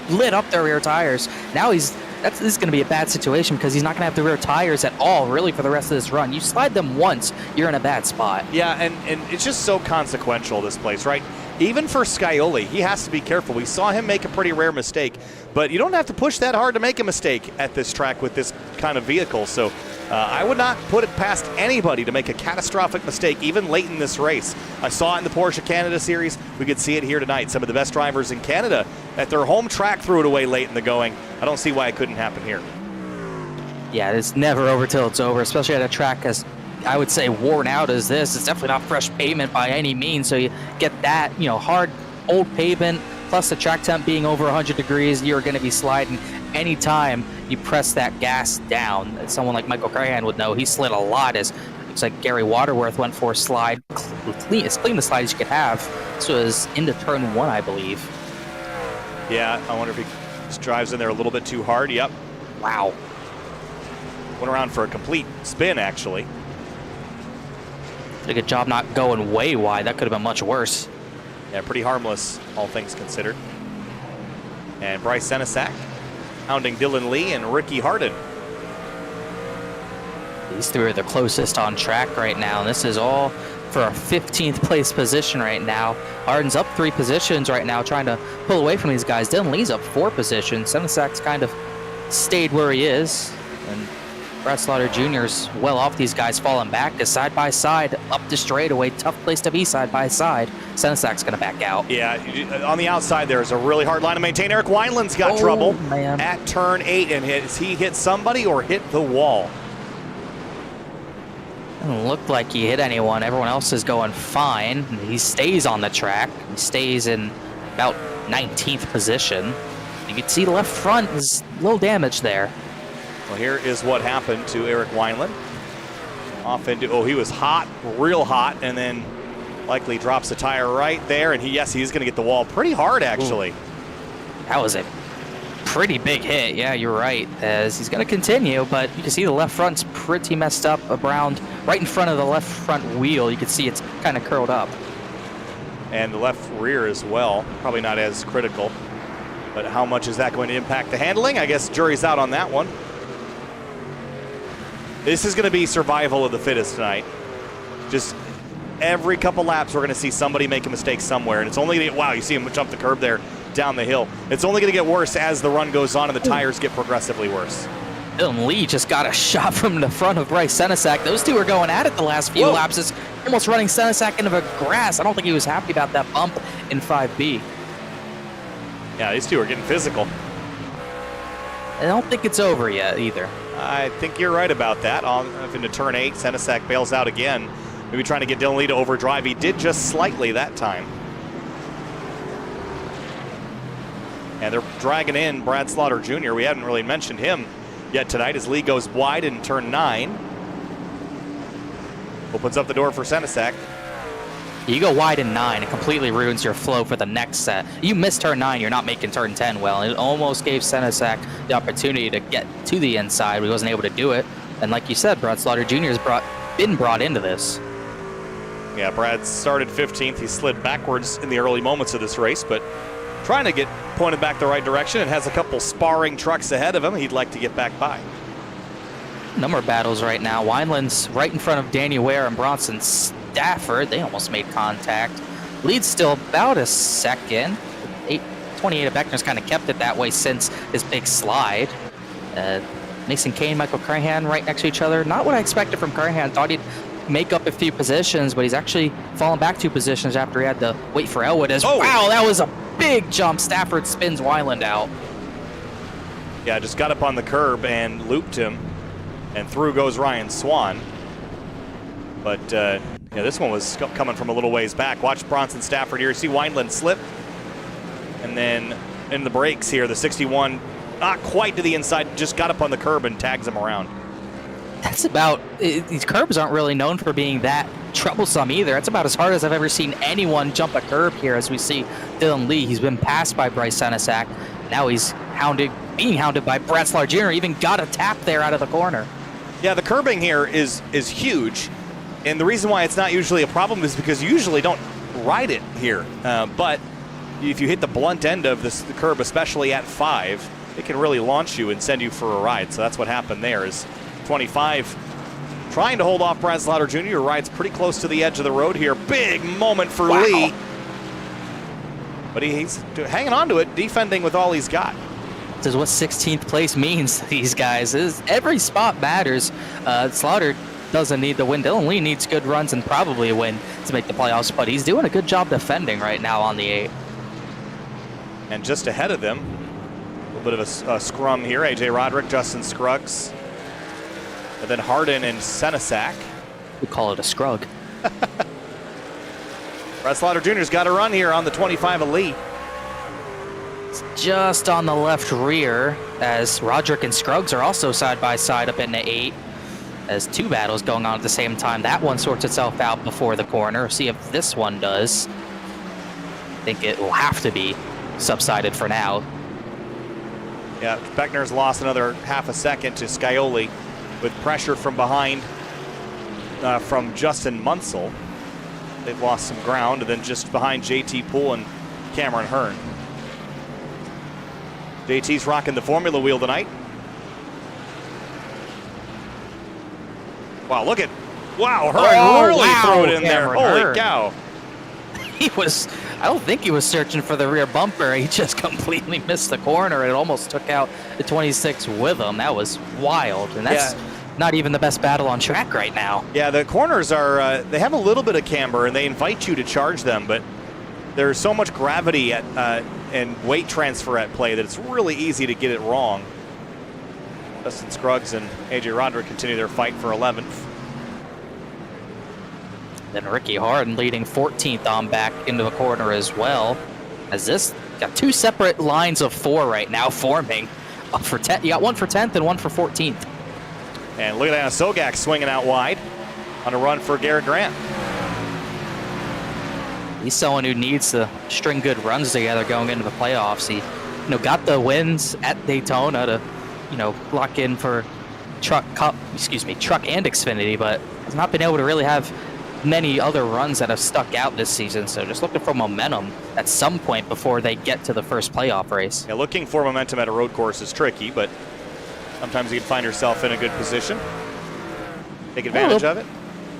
lit up their rear tires. Now this is going to be a bad situation, because he's not going to have the rear tires at all, really, for the rest of this run. You slide them once, you're in a bad spot. Yeah, and it's just so consequential, this place, right? Even for Scioli, he has to be careful. We saw him make a pretty rare mistake, but you don't have to push that hard to make a mistake at this track with this kind of vehicle. So I would not put it past anybody to make a catastrophic mistake, even late in this race. I saw it in the Porsche Canada Series. We could see it here tonight. Some of the best drivers in Canada at their home track threw it away late in the going. I don't see why it couldn't happen here. Yeah, it's never over till it's over, especially at a track as I would say worn out as this. It's definitely not fresh pavement by any means, so you get that, hard old pavement plus the track temp being over 100 degrees, you're going to be sliding anytime you press that gas down. Someone like Michael Crahan would know. He slid a lot, as looks like Gary Waterworth went for a slide, as clean a slide as you could have. This was into turn 1, I believe. Yeah, I wonder if he just drives in there a little bit too hard. Yep. Wow. Went around for a complete spin, actually. Did a good job not going way wide. That could have been much worse. Yeah, pretty harmless, all things considered. And Bryce Senesac hounding Dylan Lee and Ricky Harden. These three are the closest on track right now, and this is all for a 15th place position right now. Harden's up 3 positions right now, trying to pull away from these guys. Dylan Lee's up 4 positions. Senesac's kind of stayed where he is, and Brad Slaughter Jr.'s well off these guys, falling back as side by side up the straightaway. Tough place to be side by side. Senesac's going to back out. Yeah, on the outside there's a really hard line to maintain. Eric Wineland's got trouble at turn 8, and has he hit somebody or hit the wall? Doesn't look like he hit anyone. Everyone else is going fine. He stays on the track. He stays in about 19th position. You can see the left front is a little damaged there. Well, here is what happened to Eric Wineland. Off into, he was hot, real hot, and then likely drops a tire right there, and he's going to get the wall pretty hard, actually. Ooh. That was a pretty big hit. Yeah, you're right, as he's going to continue, but you can see the left front's pretty messed up around right in front of the left front wheel. You can see it's kind of curled up. And the left rear as well, probably not as critical, but how much is that going to impact the handling? I guess jury's out on that one. This is going to be survival of the fittest tonight. Just every couple laps, we're going to see somebody make a mistake somewhere. And it's only going to get, wow, you see him jump the curb there down the hill. It's only going to get worse as the run goes on and the tires get progressively worse. Dylan Lee just got a shot from the front of Bryce Senesac. Those two were going at it the last few laps. It's almost running Senesac into the grass. I don't think he was happy about that bump in 5B. Yeah, these two are getting physical. I don't think it's over yet either. I think you're right about that. Into turn 8, Senesac bails out again. Maybe trying to get Dylan Lee to overdrive. He did just slightly that time. And they're dragging in Brad Slaughter Jr. We haven't really mentioned him yet tonight as Lee goes wide in turn 9. Opens up the door for Senesac. You go wide in 9, it completely ruins your flow for the next set. You miss turn 9, you're not making turn 10 well. It almost gave Senesac the opportunity to get to the inside, but he wasn't able to do it. And like you said, Brad Slaughter Jr. has been brought into this. Yeah, Brad started 15th. He slid backwards in the early moments of this race, but trying to get pointed back the right direction and has a couple sparring trucks ahead of him he'd like to get back by. Number of battles right now. Wineland's right in front of Danny Ware and Bronson Stafford. They almost made contact. Lead's still about a second. 28 of Beckner's kind of kept it that way since his big slide. Mason Kane, Michael Crahan right next to each other. Not what I expected from Crahan. Thought he'd make up a few positions, but he's actually fallen back 2 positions after he had to wait for Elwood. Wow, that was a big jump. Stafford spins Wineland out. Yeah, just got up on the curb and looped him, and through goes Ryan Swan. But yeah, this one was coming from a little ways back. Watch Bronson Stafford here. See Wineland slip, and then in the brakes here, the 61, not quite to the inside, just got up on the curb and tags him around. That's about, these curbs aren't really known for being that troublesome either. That's about as hard as I've ever seen anyone jump a curb here, as we see Dylan Lee. He's been passed by Bryce Senesac. Now he's being hounded by Brad Slaughter Jr. Even got a tap there out of the corner. Yeah, the curbing here is huge. And the reason why it's not usually a problem is because you usually don't ride it here. But if you hit the blunt end of the curb, especially at 5, it can really launch you and send you for a ride. So that's what happened there. Is 25 trying to hold off Brad Slaughter Jr. Rides pretty close to the edge of the road here. Big moment for Lee. But he's hanging on to it, defending with all he's got. This is what 16th place means to these guys. Every spot matters. Slaughter doesn't need the win. Dylan Lee needs good runs and probably a win to make the playoffs, but he's doing a good job defending right now on the 8. And just ahead of them, a little bit of a scrum here. AJ Roderick, Justin Scruggs, And then Hardin and Senesac. We call it a scrug. Brett Slaughter Jr.'s got a run here on the 25 of Lee. It's just on the left rear, as Roderick and Scruggs are also side by side up in the 8. As two battles going on at the same time. That one sorts itself out before the corner. See if this one does. I think it will have to be subsided for now. Yeah, Beckner's lost another half a second to Scioli with pressure from behind from Justin Munsell. They've lost some ground, and then just behind JT Poole and Cameron Hearn. JT's rocking the Formula wheel tonight. Wow, look at, wow, Hearn really threw it in there. Holy cow. He was, I don't think he was searching for the rear bumper. He just completely missed the corner. It almost took out the 26 with him. That was wild. And that's not even the best battle on track right now. Yeah, the corners are, they have a little bit of camber and they invite you to charge them, but there's so much gravity at, and weight transfer at play that it's really easy to get it wrong. Justin Scruggs and AJ Roderick continue their fight for 11th. Then Ricky Hardin leading 14th on back into the corner as well. As this got two separate lines of 4 right now forming. For 10, you got one for 10th and one for 14th. And look at Anna Sogak swinging out wide on a run for Garrett Grant. He's someone who needs to string good runs together going into the playoffs. He, got the wins at Daytona to, lock in for Truck and Xfinity, but has not been able to really have many other runs that have stuck out this season. So just looking for momentum at some point before they get to the first playoff race. Yeah, looking for momentum at a road course is tricky, but sometimes you can find yourself in a good position. Take advantage of it.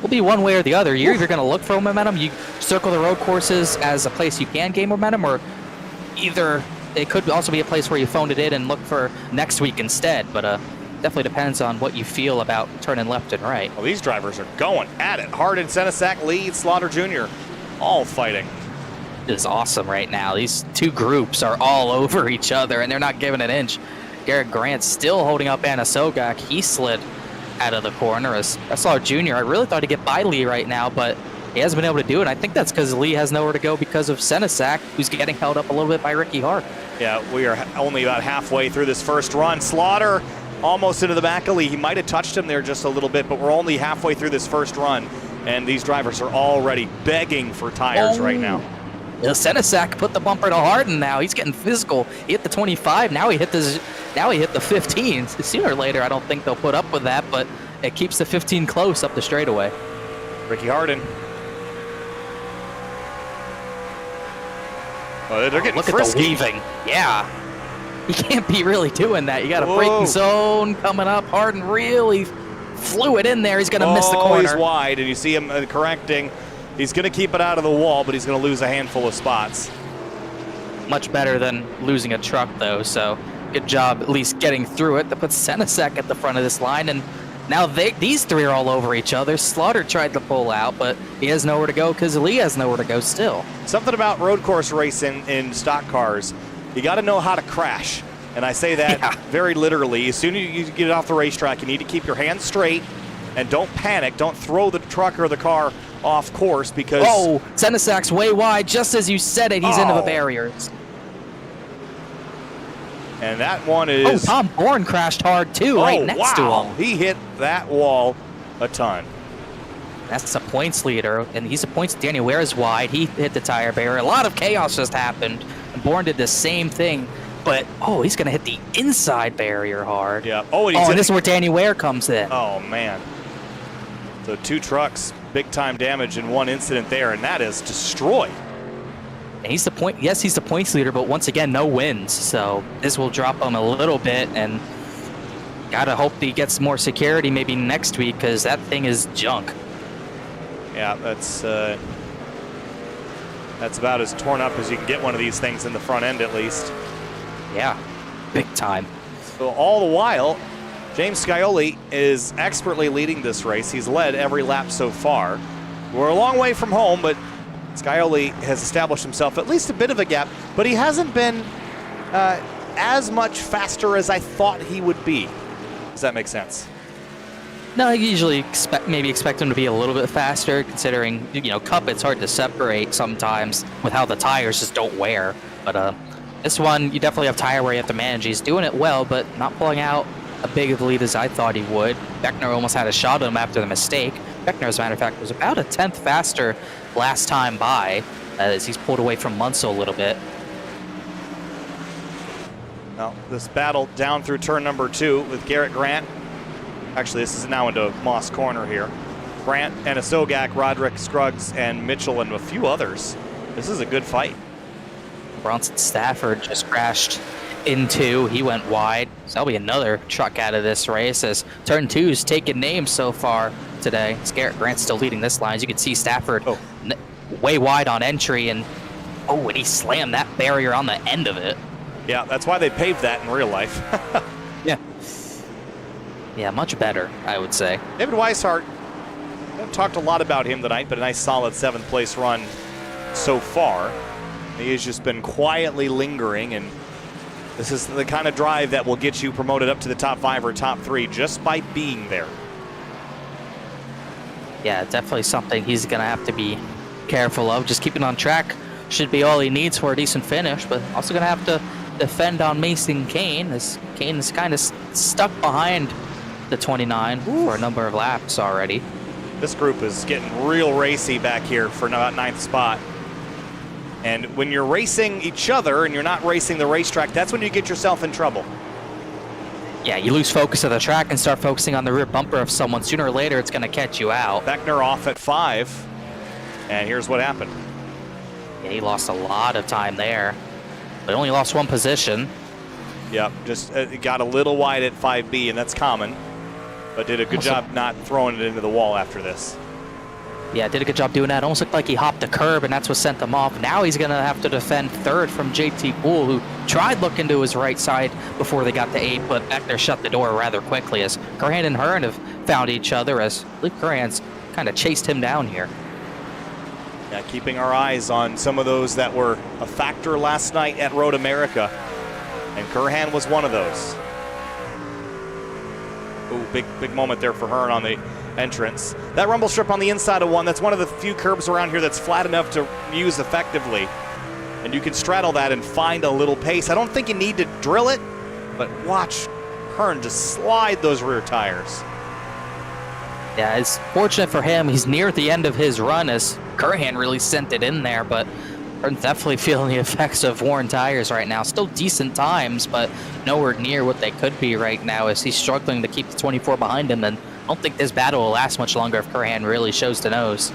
Will be one way or the other. You're either going to look for momentum, you circle the road courses as a place you can gain momentum, or either it could also be a place where you phoned it in and look for next week instead. But definitely depends on what you feel about turning left and right. Well, these drivers are going at it. Hardin, Senesac, Lee, Slaughter Jr. all fighting. It is awesome right now. These two groups are all over each other, and they're not giving an inch. Garrett Grant still holding up Anna Sogak. He slid out of the corner. As Slaughter Jr., I really thought he'd get by Lee right now, but he hasn't been able to do it. I think that's because Lee has nowhere to go because of Senesac, who's getting held up a little bit by Ricky Hart. Yeah, we are only about halfway through this first run. Slaughter almost into the back of Lee. He might have touched him there just a little bit, but we're only halfway through this first run, and these drivers are already begging for tires right now. Senesac put the bumper to Hardin now. He's getting physical. He hit the 25. Now he hit the 15. Sooner or later, I don't think they'll put up with that, but it keeps the 15 close up the straightaway. Ricky Hardin. Well, they're getting frisky. At the weaving. Yeah. You can't be really doing that. You got a braking zone coming up. Hardin really flew it in there. He's going to miss the corner. He's wide, and you see him correcting. He's going to keep it out of the wall, but he's going to lose a handful of spots. Much better than losing a truck, though, so good job at least getting through it. That puts Senesac at the front of this line, and now these three are all over each other. Slaughter tried to pull out, but he has nowhere to go because Lee has nowhere to go still. Something about road course racing in stock cars, you got to know how to crash. And I say that very literally. As soon as you get off the racetrack, you need to keep your hands straight and don't panic. Don't throw the truck or the car off course because... Oh, Senesac's way wide. Just as you said it, he's into the barriers. And that one is... Oh, Tom Bourne crashed hard, too, right next to him. He hit that wall a ton. That's a points leader, and he's a points... Daniel Ware is wide. He hit the tire barrier. A lot of chaos just happened, and Bourne did the same thing. But, he's going to hit the inside barrier hard. Yeah. And this is where Danny Ware comes in. Oh, man. So 2 trucks, big-time damage in one incident there, and that is destroyed. And he's the points leader, but once again, no wins. So this will drop him a little bit, and gotta hope he gets more security maybe next week, because that thing is junk. Yeah, that's about as torn up as you can get one of these things in the front end, at least. Yeah, big time. So all the while, James Scioli is expertly leading this race. He's led every lap so far. We're a long way from home, but Scioli has established himself at least a bit of a gap, but he hasn't been as much faster as I thought he would be. Does that make sense? No, I usually expect him to be a little bit faster, considering, Cup, it's hard to separate sometimes with how the tires just don't wear. But this one, you definitely have tire wear you have to manage. He's doing it well, but not pulling out a big of a lead as I thought he would. Beckner almost had a shot at him after the mistake. Beckner, as a matter of fact, was about a 10th faster last time by, as he's pulled away from Munsell a little bit. Well, this battle down through turn number 2 with Garrett Grant. Actually, this is now into Moss Corner here. Grant and Asogak, Roderick, Scruggs, and Mitchell, and a few others. This is a good fight. Bronson Stafford just crashed into. He went wide. So that'll be another truck out of this race as turn 2's taken names so far today. Garrett Grant's still leading this line. As you can see, Stafford way wide on entry, and he slammed that barrier on the end of it. Yeah, that's why they paved that in real life. Yeah, much better, I would say. David Weishart, I've talked a lot about him tonight, but a nice solid 7th place run so far. He has just been quietly lingering, and this is the kind of drive that will get you promoted up to the top 5 or top 3 just by being there. Yeah, definitely something he's going to have to be careful of. Just keeping on track should be all he needs for a decent finish, but also going to have to defend on Mason Kane, as Kane is kind of stuck behind the 29 for a number of laps already. This group is getting real racy back here for about 9th spot. And when you're racing each other and you're not racing the racetrack, that's when you get yourself in trouble. Yeah, you lose focus of the track and start focusing on the rear bumper of someone. Sooner or later, it's going to catch you out. Beckner off at 5, and here's what happened. Yeah, he lost a lot of time there, but only lost 1 position. Yep, just got a little wide at 5B, and that's common, but did a good job not throwing it into the wall after this. Yeah, did a good job doing that. Almost looked like he hopped a curb, and that's what sent him off. Now he's going to have to defend 3rd from JT Poole, who tried looking to his right side before they got to 8, but Beckner shut the door rather quickly, as Curran and Hearn have found each other, as I believe Curran's kind of chased him down here. Yeah, keeping our eyes on some of those that were a factor last night at Road America, and Curhan was one of those. Ooh, big moment there for Hearn on the entrance. That rumble strip on the inside of 1, that's one of the few curbs around here that's flat enough to use effectively. And you can straddle that and find a little pace. I don't think you need to drill it, but watch Hearn just slide those rear tires. Yeah, it's fortunate for him. He's near the end of his run as Curhan really sent it in there, but Hearn's definitely feeling the effects of worn tires right now. Still decent times, but nowhere near what they could be right now as he's struggling to keep the 24 behind him, and I don't think this battle will last much longer if Curhan really shows the nose.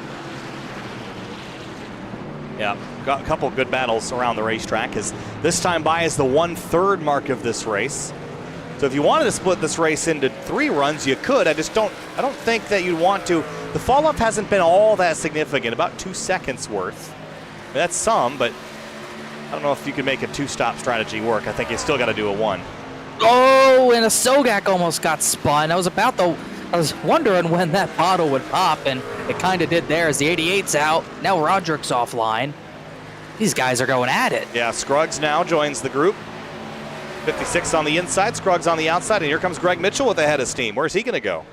Yeah, got a couple good battles around the racetrack, as this time by is the 1/3 mark of this race. So if you wanted to split this race into 3 runs, you could. I don't think that you'd want to. The fall off hasn't been all that significant, about 2 seconds worth. That's some, but I don't know if you can make a 2-stop strategy work. I think you still got to do a 1. Oh, and Asogak almost got spun. I was wondering when that bottle would pop, and it kind of did there as the 88's out. Now Roderick's offline. These guys are going at it. Yeah, Scruggs now joins the group. 56 on the inside, Scruggs on the outside, and here comes Greg Mitchell with a head of steam. Where's he going to go?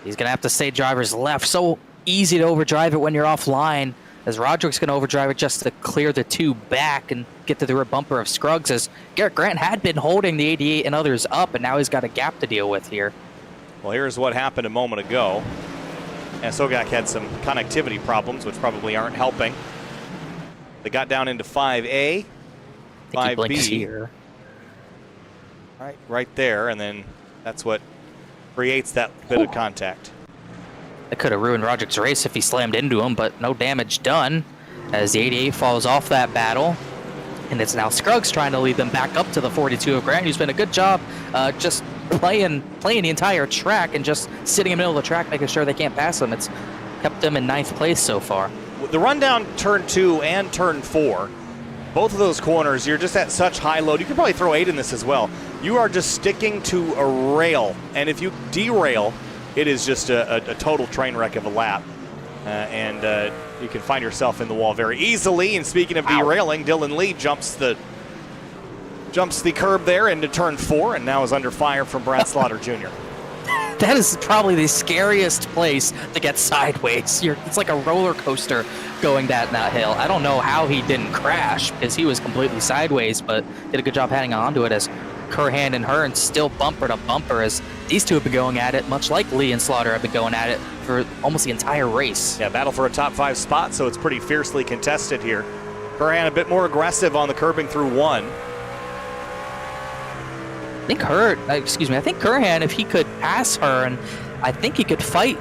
He's going to have to stay driver's left. So easy to overdrive it when you're offline, as Roderick's going to overdrive it just to clear the 2 back and get to the rear bumper of Scruggs, as Garrett Grant had been holding the 88 and others up, and now he's got a gap to deal with here. Well, here's what happened a moment ago. And Sogak had some connectivity problems, which probably aren't helping. They got down into 5A, 5B. Here. Right there, and then that's what creates that bit of contact. That could have ruined Roderick's race if he slammed into him, but no damage done as the 88 falls off that battle. And it's now Scruggs trying to lead them back up to the 42 of Grant, who's been a good job just playing the entire track and just sitting in the middle of the track, making sure they can't pass him. It's kept them in 9th place so far. The run down turn 2 and turn 4, both of those corners, you're just at such high load. You could probably throw 8 in this as well. You are just sticking to a rail, and if you derail, it is just a total train wreck of a lap. And you can find yourself in the wall very easily. And speaking of derailing, Dylan Lee jumps the curb there into turn 4, and now is under fire from Brad Slaughter Jr. That is probably the scariest place to get sideways. It's like a roller coaster going that hill. I don't know how he didn't crash because he was completely sideways, but did a good job hanging on to it as Curhan and Hearn still bumper to bumper as these two have been going at it, much like Lee and Slaughter have been going at it for almost the entire race. Yeah, battle for a top 5 spot, so it's pretty fiercely contested here. Curhan a bit more aggressive on the curbing through 1. I think Curhan, if he could pass Hearn, I think he could fight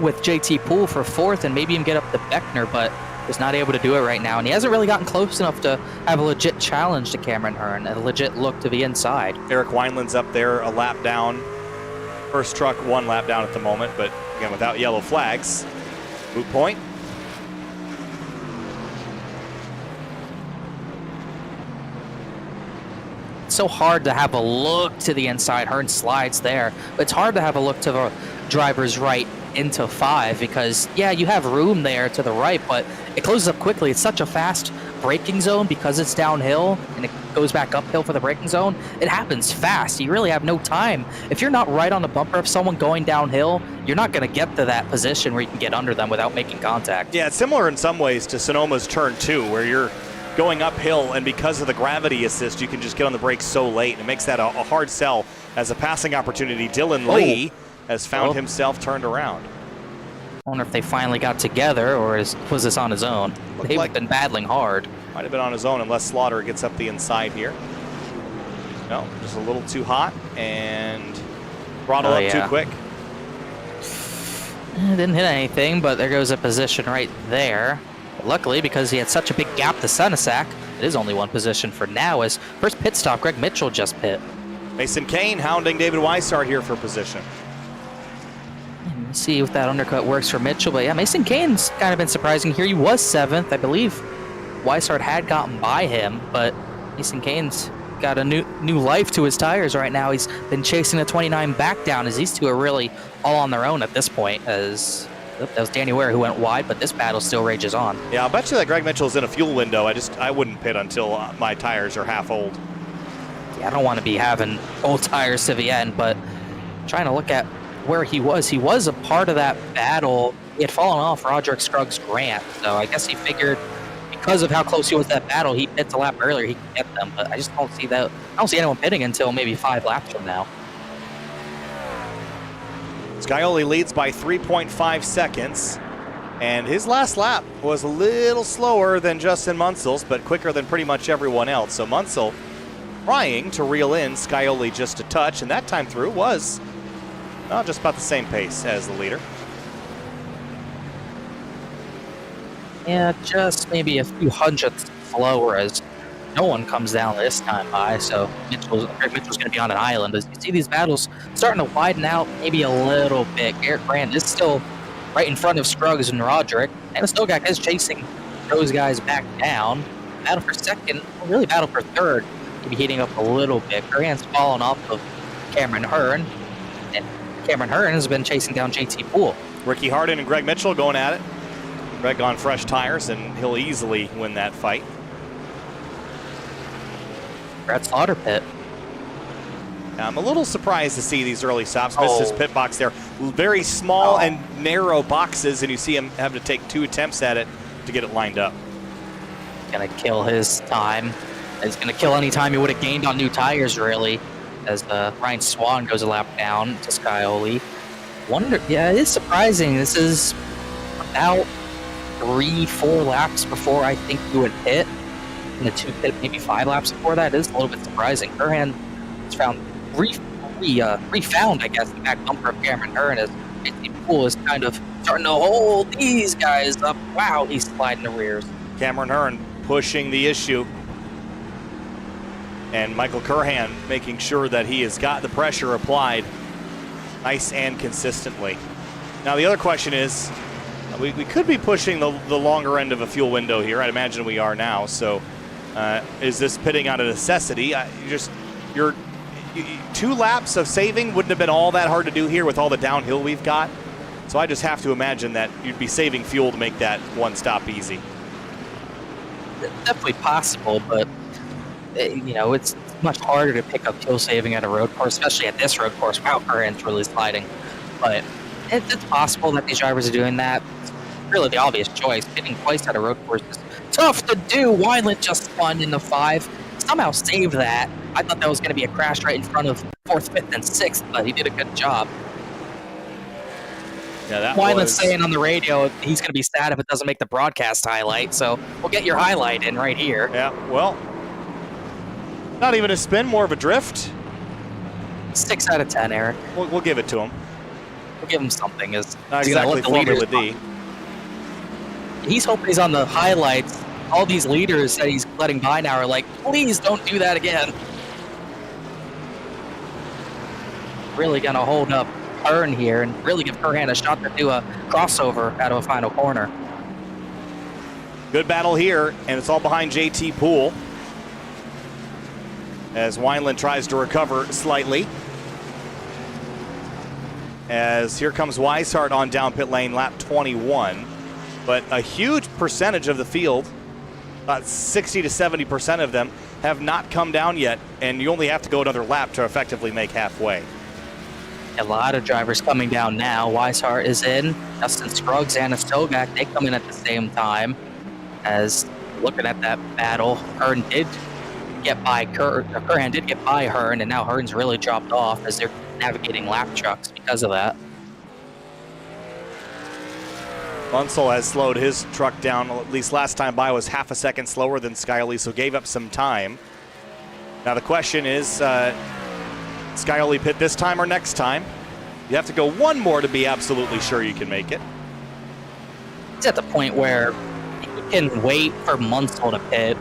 with JT Poole for 4th and maybe even get up to Beckner, but is not able to do it right now. And he hasn't really gotten close enough to have a legit challenge to Cameron Hearn, a legit look to the inside. Eric Wineland's up there a lap down. First truck 1 lap down at the moment, but again, without yellow flags. Boot point. So hard to have a look to the inside. Hearn slides there, but it's hard to have a look to the driver's right into 5 because, yeah, you have room there to the right, but it closes up quickly. It's such a fast braking zone because it's downhill and it goes back uphill for the braking zone. It happens fast. You really have no time. If you're not right on the bumper of someone going downhill, you're not going to get to that position where you can get under them without making contact. Yeah, it's similar in some ways to Sonoma's turn 2, where you're going uphill, and because of the gravity assist, you can just get on the brakes so late. It makes that a hard sell as a passing opportunity. Dylan Lee has found himself turned around. I wonder if they finally got together, or was this on his own? They've been battling hard. Might have been on his own unless Slaughter gets up the inside here. No, just a little too hot and throttle up too quick. Didn't hit anything, but there goes a position right there. Luckily, because he had such a big gap to Senesac, it is only 1 position for now as first pit stop, Greg Mitchell just pit. Mason Kane hounding David Weissart here for position. Let's see if that undercut works for Mitchell, but yeah, Mason Kane's kind of been surprising here. He was 7th, I believe. Weissart had gotten by him, but Mason Kane's got a new life to his tires right now. He's been chasing the 29 back down as these two are really all on their own at this point as... That was Danny Ware who went wide, but this battle still rages on. Yeah, I'll bet you that Greg Mitchell's in a fuel window. I wouldn't pit until my tires are half old. Yeah, I don't want to be having old tires to the end, but trying to look at where he was a part of that battle. He had fallen off Roderick Scruggs Grant, so I guess he figured because of how close he was to that battle, he pits a lap earlier, he could get them, but I just don't see that. I don't see anyone pitting until maybe 5 laps from now. Scioli leads by 3.5 seconds, and his last lap was a little slower than Justin Munsel's, but quicker than pretty much everyone else. So Munsel trying to reel in Scioli just a touch, and that time through was just about the same pace as the leader. Yeah, just maybe a few hundredths slower as no one comes down this time by, so Greg Mitchell's going to be on an island. As you see these battles starting to widen out maybe a little bit. Garrett Brand is still right in front of Scruggs and Roderick, and Stogak is chasing those guys back down. Battle for 2nd, really battle for 3rd, maybe heating up a little bit. Grant's fallen off of Cameron Hearn, and Cameron Hearn has been chasing down JT Poole. Ricky Hardin and Greg Mitchell going at it. Greg on fresh tires, and he'll easily win that fight. Brad Slaughter pit. I'm a little surprised to see these early stops. Missed his pit box there. Very small and narrow boxes, and you see him having to take 2 attempts at it to get it lined up. Gonna kill his time. He's gonna kill any time he would have gained on new tires, really, as Ryan Swan goes a lap down to Scioli. Yeah, it is surprising. This is about 3-4 laps before I think you would hit. In the 2 pit, maybe 5 laps before that. It is a little bit surprising. Curhan has refound, I guess, the back bumper of Cameron Hearn as JT Poole is kind of starting to hold these guys up. Wow, he's sliding the rears. Cameron Hearn pushing the issue. And Michael Curhan making sure that he has got the pressure applied nice and consistently. Now the other question is, we could be pushing the longer end of a fuel window here. I'd imagine we are now. So is this pitting out of necessity? Your 2 laps of saving wouldn't have been all that hard to do here with all the downhill we've got. So I just have to imagine that you'd be saving fuel to make that 1 stop easy. Definitely possible, but it's much harder to pick up kill saving at a road course, especially at this road course. Wow, Curran's really sliding. But it's possible that these drivers are doing that. It's really the obvious choice. Pitting twice at a road course is tough to do. Wineland just spun in the 5. Somehow saved that. I thought that was going to be a crash right in front of 4th, 5th, and 6th, but he did a good job. Yeah, that Wineland's was... saying on the radio he's going to be sad if it doesn't make the broadcast highlight, so we'll get your highlight in right here. Yeah, well, not even a spin, more of a drift. 6 out of 10, Eric. We'll give it to him. We'll give him something. Not exactly Formula D. He's hoping he's on the highlights. All these leaders that he's letting by now are like, please don't do that again. Really going to hold up Hearn here and really give Curhan a shot to do a crossover out of a final corner. Good battle here, and it's all behind JT Poole as Wineland tries to recover slightly. As here comes Weishart on down pit lane, lap 21. But a huge percentage of the field, about 60 to 70% of them, have not come down yet, and you only have to go another lap to effectively make halfway. A lot of drivers coming down now. Weishart is in. Dustin Scruggs and Stogak, they come in at the same time. As looking at that battle, Hearn did get by Curhan did get by Hearn, and now Hearn's really dropped off as they're navigating lap trucks because of that. Munsell has slowed his truck down, at least last time by was half a second slower than Scioli, so gave up some time. Now the question is, Scioli pit this time or next time? You have to go one more to be absolutely sure you can make it. It's at the point where you can wait for Munsell to pit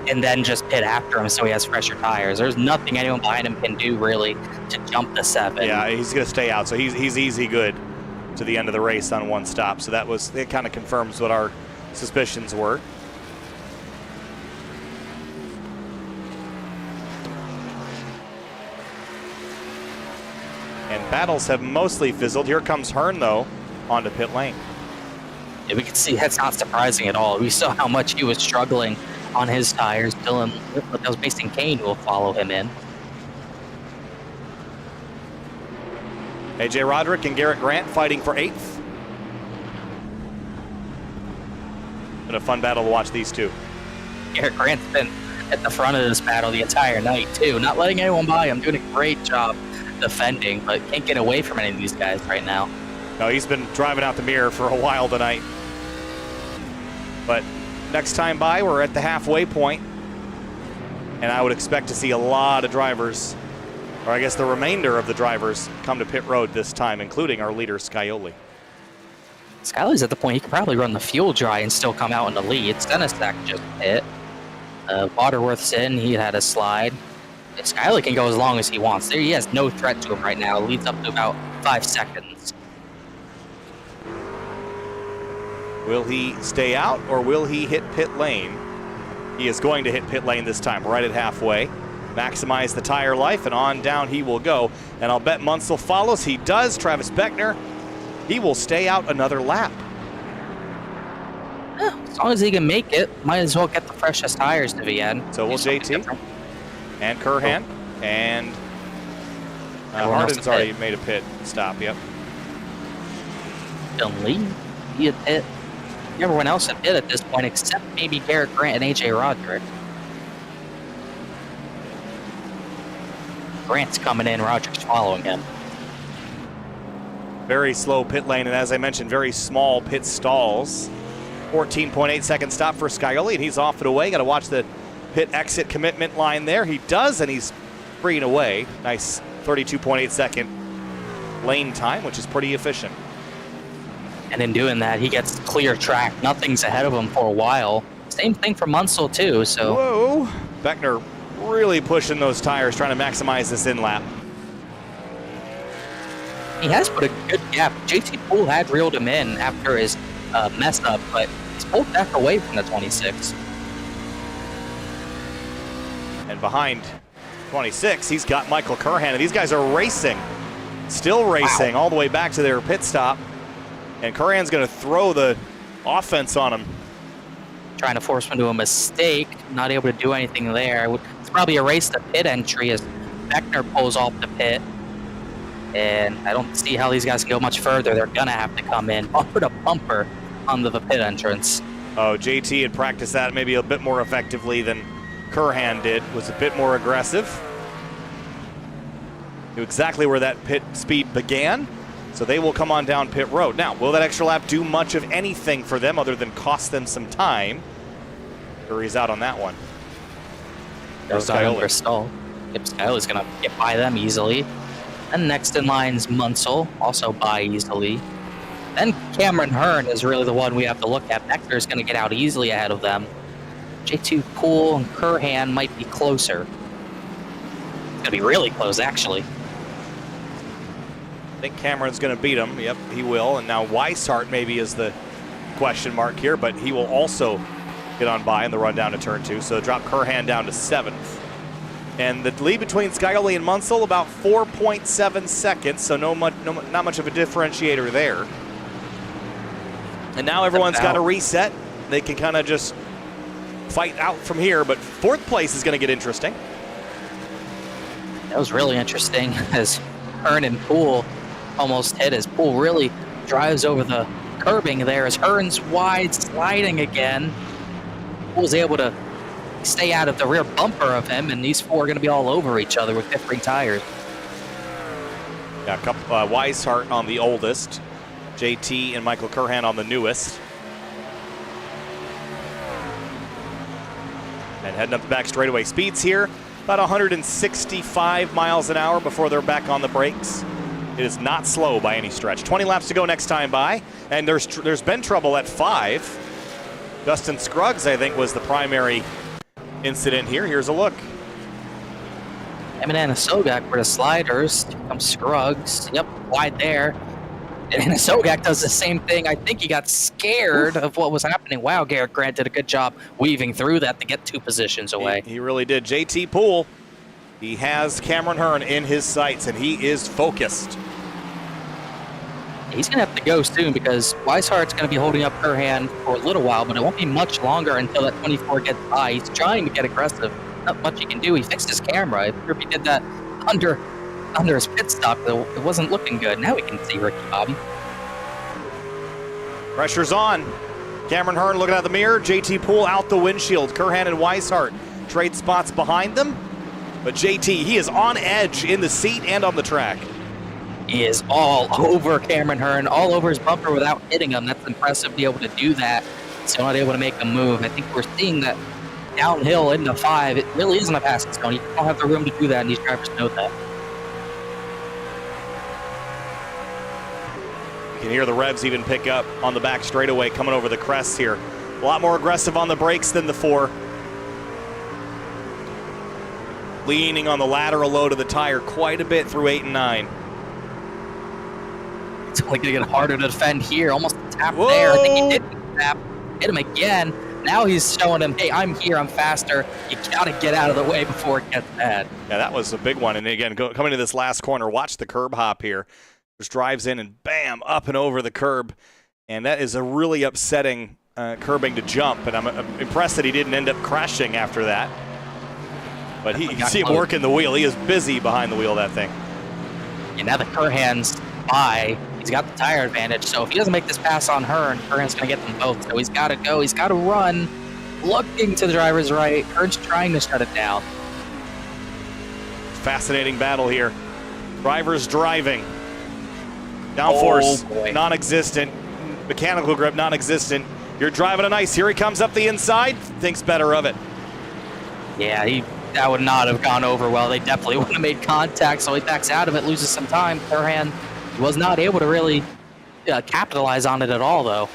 and then just pit after him so he has fresher tires. There's nothing anyone behind him can do really to jump the 7. Yeah, he's going to stay out, so he's easy good to the end of the race on one stop. So it kind of confirms what our suspicions were. And battles have mostly fizzled. Here comes Hearn, though, onto pit lane. Yeah, we can see that's not surprising at all. We saw how much he was struggling on his tires. Dylan, that was Mason Kane who will follow him in. AJ Roderick and Garrett Grant fighting for 8th. Been a fun battle to watch these two. Garrett Grant's been at the front of this battle the entire night, too. Not letting anyone by him, doing a great job defending, but can't get away from any of these guys right now. No, he's been driving out the mirror for a while tonight. But next time by, we're at the halfway point, and I would expect to see a lot of drivers, or I guess the remainder of the drivers, come to pit road this time, including our leader, Scioli. Scioli's at the point he could probably run the fuel dry and still come out in the lead. Stennistak just hit. Waterworth's in, he had a slide. Scioli can go as long as he wants. There, he has no threat to him right now. It leads up to about 5 seconds. Will he stay out or will he hit pit lane? He is going to hit pit lane this time, right at halfway. Maximize the tire life, and on down he will go. And I'll bet Munsell follows. He does. Travis Beckner, he will stay out another lap. Yeah, as long as he can make it, might as well get the freshest tires to the end. So will JT and Curhan. And Hardin's already made a pit stop, yep. Dylan Lee, he had pit. Everyone else had pit at this point except maybe Garrett Grant and AJ Roderick. Grant's coming in, Roderick's following him. Very slow pit lane, and as I mentioned, very small pit stalls. 14.8 second stop for Scioli, and he's off and away. Got to watch the pit exit commitment line there. He does, and he's free and away. Nice 32.8 second lane time, which is pretty efficient. And in doing that, he gets clear track. Nothing's ahead of him for a while. Same thing for Munsell, too, so. Whoa, Beckner really pushing those tires, trying to maximize this in lap. He has put a good gap. JT Poole had reeled him in after his mess up, but he's pulled back away from the 26. And behind 26, he's got Michael Curhan, and these guys are racing, still racing, all the way back to their pit stop. And Curran's going to throw the offense on him. trying to force him into a mistake. Not able to do anything there. It's probably erased the pit entry as Beckner pulls off the pit. And I don't see how these guys can go much further. They're going to have to come in bumper to bumper onto the pit entrance. Oh, JT had practiced that maybe a bit more effectively than Curhan did. Was a bit more aggressive. Knew exactly where that pit speed began. So they will come on down pit road. Now, will that extra lap do much of anything for them other than cost them some time? He's out on that one. Goes on under stall. Yep, Skyler's going to get by them easily. And next in line is Munsell, also by easily. Then Cameron Hearn is really the one we have to look at. Beckner's going to get out easily ahead of them. J2 Poole and Curhan might be closer. It's going to be really close, actually. I think Cameron's going to beat him. Yep, he will. And now Weishart maybe is the question mark here, but he will also get on by in the run down to turn 2. So drop Curhan down to 7th. And the lead between Skyoli and Munsell about 4.7 seconds, so not much of a differentiator there. And now everyone's got to reset. They can kind of just fight out from here, but 4th place is going to get interesting. That was really interesting as Hearn and Poole almost hit as Poole really drives over the curbing there as Hearn's wide sliding again. Poole's able to stay out of the rear bumper of him, and these four are going to be all over each other with differing tires. Yeah, a couple, Weishart on the oldest, JT and Michael Curhan on the newest. And heading up the back straightaway. Speeds here, about 165 miles an hour before they're back on the brakes. It is not slow by any stretch. 20 laps to go next time by, and there's been trouble at 5. Dustin Scruggs, I think, was the primary incident here. Here's a look. Eminem and Sogak were the sliders. Here comes Scruggs. Yep, wide there. And Sogak does the same thing. I think he got scared of what was happening. Wow, Garrett Grant did a good job weaving through that to get 2 positions away. He really did. JT Poole, he has Cameron Hearn in his sights, and he is focused. He's going to have to go soon because Weishart's going to be holding up Curhan for a little while, but it won't be much longer until that 24 gets by. He's trying to get aggressive. Not much he can do. He fixed his camera. If he did that under his pit stop, though, it wasn't looking good. Now we can see Ricky Bobby. Pressure's on. Cameron Hearn looking out the mirror. JT Poole out the windshield. Curhan and Weishart trade spots behind them. But JT, he is on edge in the seat and on the track. He is all over Cameron Hearn, all over his bumper without hitting him. That's impressive to be able to do that. Still not able to make a move. I think we're seeing that downhill into 5. It really isn't a passing zone. You don't have the room to do that, and these drivers know that. You can hear the revs even pick up on the back straightaway coming over the crest here. A lot more aggressive on the brakes than the 4. Leaning on the lateral load of the tire quite a bit through 8 and 9. It's only going to get harder to defend here. Almost a tap there. I think he did tap. Hit him again. Now he's showing him, hey, I'm here, I'm faster. You got to get out of the way before it gets bad. Yeah, that was a big one. And again, coming to this last corner, watch the curb hop here. Just drives in and bam, up and over the curb. And that is a really upsetting curbing to jump. And I'm impressed that he didn't end up crashing after that. But you see him working the wheel. He is busy behind the wheel of that thing. And now the Curhan's by. He's got the tire advantage. So if he doesn't make this pass on Hearn, Curhan's going to get them both. So he's got to go. He's got to run. Looking to the driver's right. Hearn's trying to shut it down. Fascinating battle here. Drivers driving. Downforce non-existent. Mechanical grip non-existent. You're driving on ice. Here he comes up the inside. Thinks better of it. Yeah, that would not have gone over well. They definitely wouldn't have made contact, so he backs out of it, loses some time. Curhan was not able to really capitalize on it at all, though.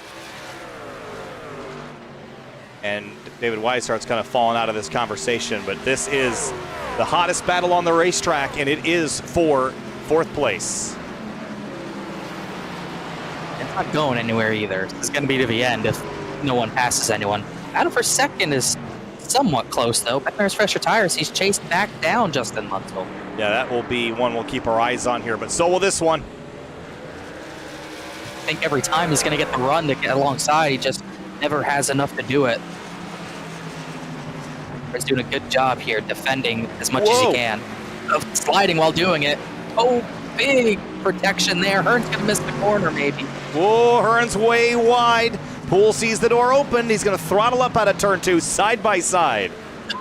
And David Weishart's kind of fallen out of this conversation, but this is the hottest battle on the racetrack, and it is for 4th place. It's not going anywhere either. This is going to be to the end if no one passes anyone. Battle for 2nd is somewhat close, though. Beckner's fresher tires. He's chased back down Justin Munsell. Yeah, that will be one we'll keep our eyes on here, but so will this one. I think every time he's going to get the run to get alongside, he just never has enough to do it. Beckner's doing a good job here defending as much as Whoa. he can. Sliding while doing it. Oh, big protection there. Hearn's going to miss the corner, maybe. Whoa, Hearn's way wide. Poole sees the door open. He's going to throttle up out of turn 2, side by side.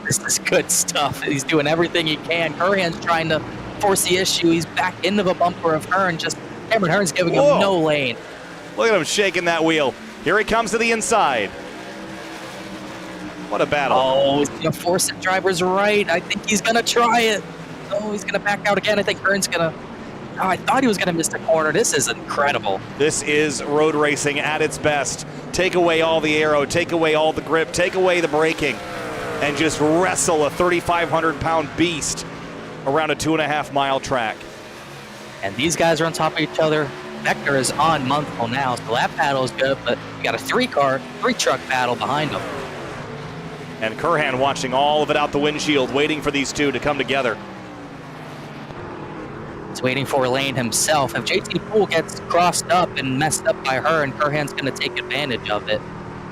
This is good stuff. He's doing everything he can. Curhan's trying to force the issue. He's back into the bumper of Hearn. Just Cameron Hearn's giving him no lane. Look at him shaking that wheel. Here he comes to the inside. What a battle. Oh, he's going to force it. Driver's right. I think he's going to try it. Oh, he's going to back out again. I think Hearn's going to... Oh, I thought he was going to miss the corner. This is incredible. This is road racing at its best. Take away all the aero, take away all the grip, take away the braking, and just wrestle a 3,500-pound beast around a 2.5-mile track. And these guys are on top of each other. Beckner is on Munsell now, so that battle is good, but you got a three-truck battle behind him. And Curhan watching all of it out the windshield, waiting for these two to come together. He's waiting for a lane himself. If JT Poole gets crossed up and messed up by Hearn, Curhan's going to take advantage of it.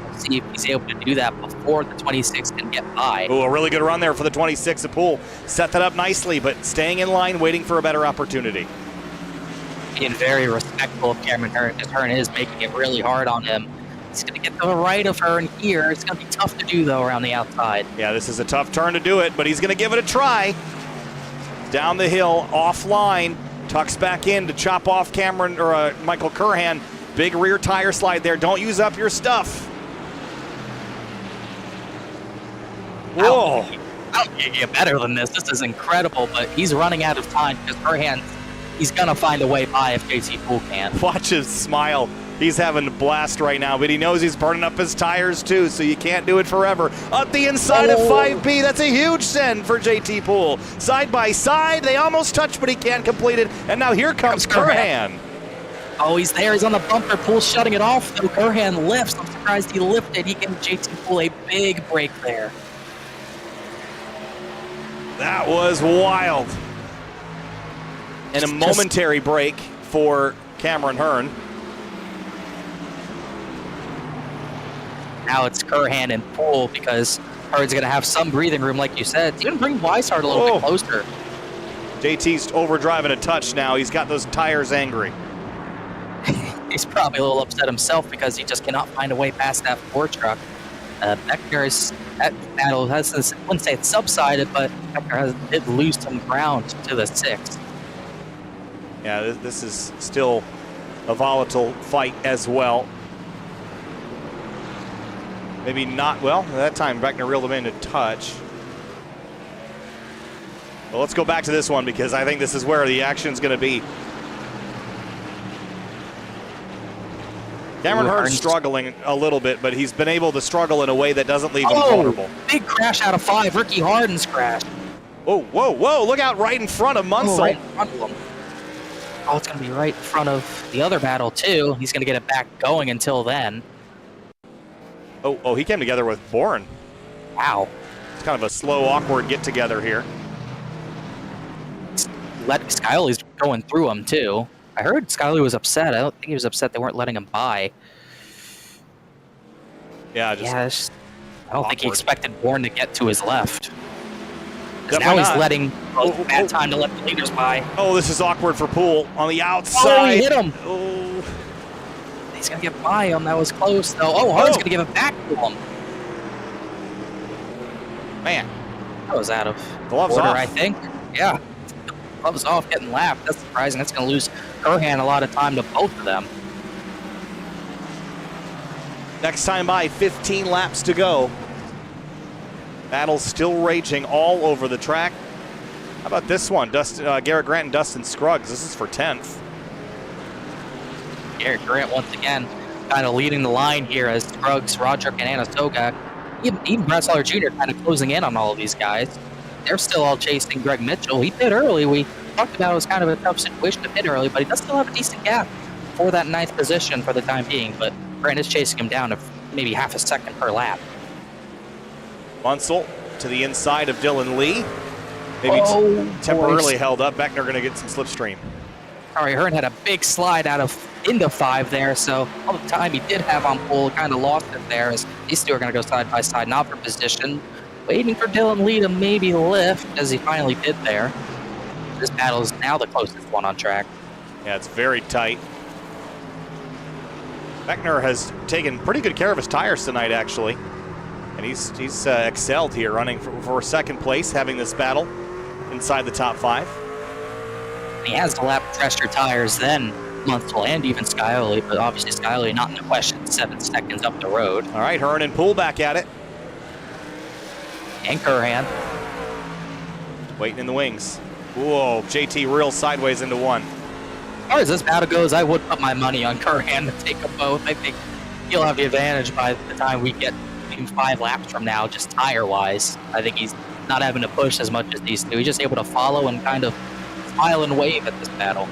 We'll see if he's able to do that before the 26 can get by. Oh, a really good run there for the 26 of Poole. Set that up nicely, but staying in line, waiting for a better opportunity. Being very respectful of Cameron Hearn, because Hearn is making it really hard on him. He's going to get to the right of Hearn here. It's going to be tough to do, though, around the outside. Yeah, this is a tough turn to do it, but he's going to give it a try. Down the hill, offline, tucks back in to chop off Michael Curhan. Big rear tire slide there. Don't use up your stuff. Whoa. I don't think you get better than this. This is incredible, but he's running out of time because Curhan, he's going to find a way by if JT Poole can. Watch his smile. He's having a blast right now, but he knows he's burning up his tires too, so you can't do it forever. Up the inside of 5B, that's a huge send for JT Poole. Side by side, they almost touch, but he can't complete it. And now here comes Curhan. Oh, he's there. He's on the bumper. Poole's shutting it off, though. Curhan lifts. I'm surprised he lifted. He gave JT Poole a big break there. That was wild. And a momentary break for Cameron Hearn. Now it's Curhan and Poole because Hearn's going to have some breathing room, like you said. It's going to bring Weishart a little bit closer. JT's overdriving a touch now. He's got those tires angry. He's probably a little upset himself because he just cannot find a way past that Ford truck. Beckner's battle has, I wouldn't say it's subsided, but Beckner did lose some ground to the 6. Yeah, this is still a volatile fight as well. Maybe not, well, at that time Beckner reeled him in a touch. Well, let's go back to this one because I think this is where the action's going to be. Cameron Hearn's struggling a little bit, but he's been able to struggle in a way that doesn't leave him vulnerable. Big crash out of 5. Ricky Harden's crash. Whoa, whoa, whoa, look out right in front of Munsell. Right in front of him. Oh, it's going to be right in front of the other battle, too. He's going to get it back going until then. Oh, he came together with Bourne. Wow. It's kind of a slow, awkward get-together here. Skyley's going through him, too. I heard Skyley was upset. I don't think he was upset they weren't letting him by. Yeah, I don't think he expected Bourne to get to his left. Now he's letting bad time to let the leaders by. Oh, this is awkward for Poole on the outside. Oh, he hit him. Oh. He's going to get by him. That was close, though. Oh, Hart's going to give it back to him. Man. That was out of gloves order, off. I think. Yeah. Gloves off, getting lapped. That's surprising. That's going to lose Curhan a lot of time to both of them. Next time by, 15 laps to go. Battle's still raging all over the track. How about this one? Garrett Grant and Dustin Scruggs. This is for 10th. Garrett Grant once again kind of leading the line here as Scruggs, Roderick, and Anastoga, even Brett Sawyer Jr. kind of closing in on all of these guys. They're still all chasing Greg Mitchell. He pit early. We talked about it was kind of a tough situation to pit early, but he does still have a decent gap for that 9th position for the time being. But Grant is chasing him down to maybe half a second per lap. Munsell to the inside of Dylan Lee. Maybe temporarily held up. Beckner going to get some slipstream. Sorry, Hearn had a big slide into 5 there, so all the time he did have on pole kind of lost it there as these two are going to go side by side now for position. waiting for Dylan Lee to maybe lift, as he finally did there. This battle is now the closest one on track. Yeah, it's very tight. Beckner has taken pretty good care of his tires tonight, actually. And he's excelled here, running for second place, having this battle inside the top 5. He has the lap fresher tires than Munsell and even Skyly, but obviously Skyly not in the question, 7 seconds up the road. All right, Hearn and Poole back at it. And Curhan. Waiting in the wings. Whoa, JT real sideways into one. As far as this battle goes, I would put my money on Curhan to take them both. I think he'll have the advantage by the time we get even 5 laps from now, just tire-wise. I think he's not having to push as much as these two. He's just able to follow and kind of smile and wave at this battle.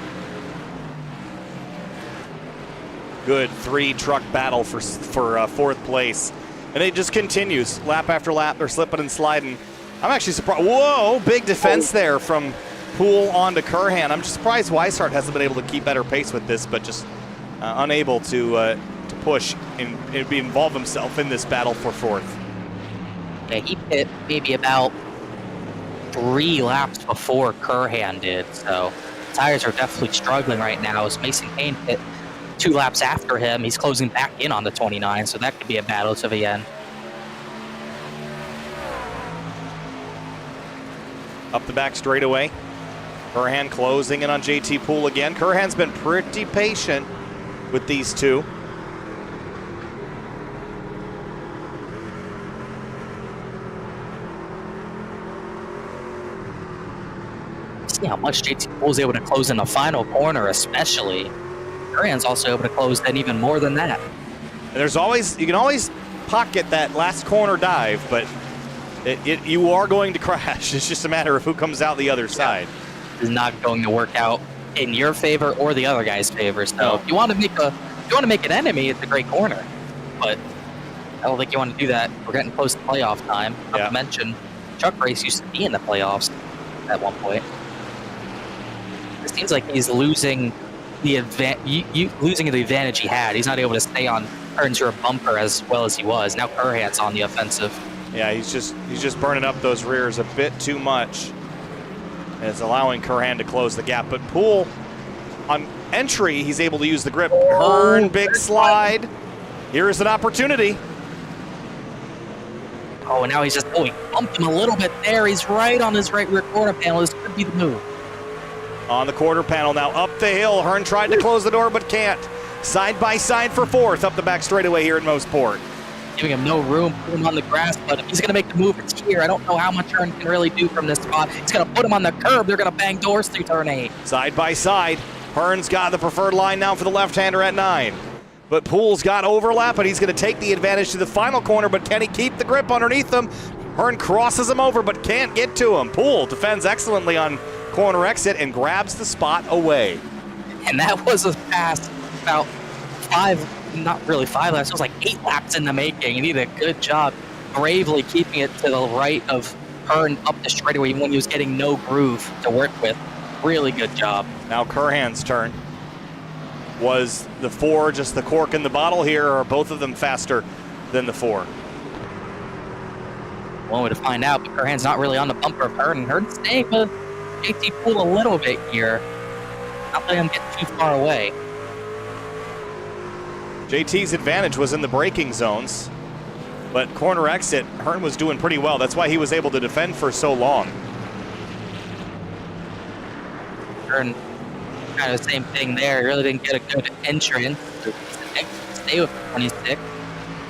Good 3-truck battle for 4th place. And it just continues. Lap after lap, they're slipping and sliding. I'm actually surprised. Whoa, big defense there from Poole onto Curhan. I'm just surprised Weishart hasn't been able to keep better pace with this, but just unable to push and involve himself in this battle for 4th. Yeah, he hit maybe about 3 laps before Curhan did, so tires are definitely struggling right now. As Mason Kane hit 2 laps after him, he's closing back in on the 29, so that could be a battle to the end. Up the back straightaway. Curhan closing in on JT Poole again. Curhan's been pretty patient with these two. See how much JT Poole's able to close in the final corner, especially. Curhan's also able to close then even more than that. There's always, you can always pocket that last corner dive, but you are going to crash. It's just a matter of who comes out the other side. It's not going to work out in your favor or the other guy's favor. So No. if you want to make an enemy, it's a great corner. But I don't think you want to do that. We're getting close to playoff time. Not to mention, Chuck Race used to be in the playoffs at one point. It seems like he's losing the advantage he had. He's not able to stay on Hearn's rear bumper as well as he was. Now Curhan's on the offensive. Yeah, he's just burning up those rears a bit too much. And it's allowing Curhan to close the gap. But Poole, on entry, he's able to use the grip. Hearn, big slide. Here's an opportunity. Oh, and now he bumped him a little bit there. He's right on his right rear corner panel. This could be the move. On the quarter panel now, up the hill. Hearn tried to close the door, but can't. Side by side for 4th, up the back straightaway here in Mosport. Giving him no room, put him on the grass, but if he's going to make the move, it's here. I don't know how much Hearn can really do from this spot. He's going to put him on the curb. They're going to bang doors through turn 8. Side by side. Hearn's got the preferred line now for the left-hander at 9. But Poole's got overlap, and he's going to take the advantage to the final corner, but can he keep the grip underneath him? Hearn crosses him over, but can't get to him. Poole defends excellently on corner exit and grabs the spot away. And that was a pass about 5 laps. It was like 8 laps in the making. He did a good job bravely keeping it to the right of Hearn up the straightaway even when he was getting no groove to work with. Really good job. Now Curhan's turn. Was the 4 just the cork in the bottle here, or are both of them faster than the 4? One way to find out, but Curhan's not really on the bumper of Hearn. Hearn's staying with JT Poole a little bit here. Not letting him get too far away. JT's advantage was in the braking zones, but corner exit, Hearn was doing pretty well. That's why he was able to defend for so long. Hearn, kind of the same thing there. He really didn't get a good entrance. Stay with the 26,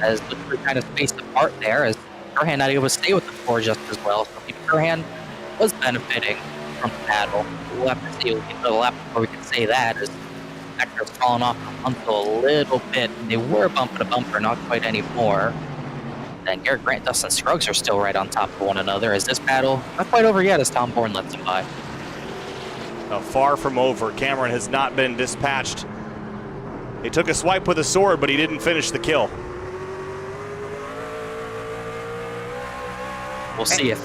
as we're kind of spaced apart there, as Curhan not able to stay with the 4 just as well. So I think Curhan was benefiting from the battle. We'll have to see the lap before we can say that, as Beckner's fallen off the Munsell a little bit. They were bumper to bumper, not quite anymore. And Garrett Grant, Dustin Scruggs are still right on top of one another, as this battle not quite over yet as Tom Bourne lets him by. Far from over. Cameron has not been dispatched. He took a swipe with a sword, but he didn't finish the kill. We'll see if...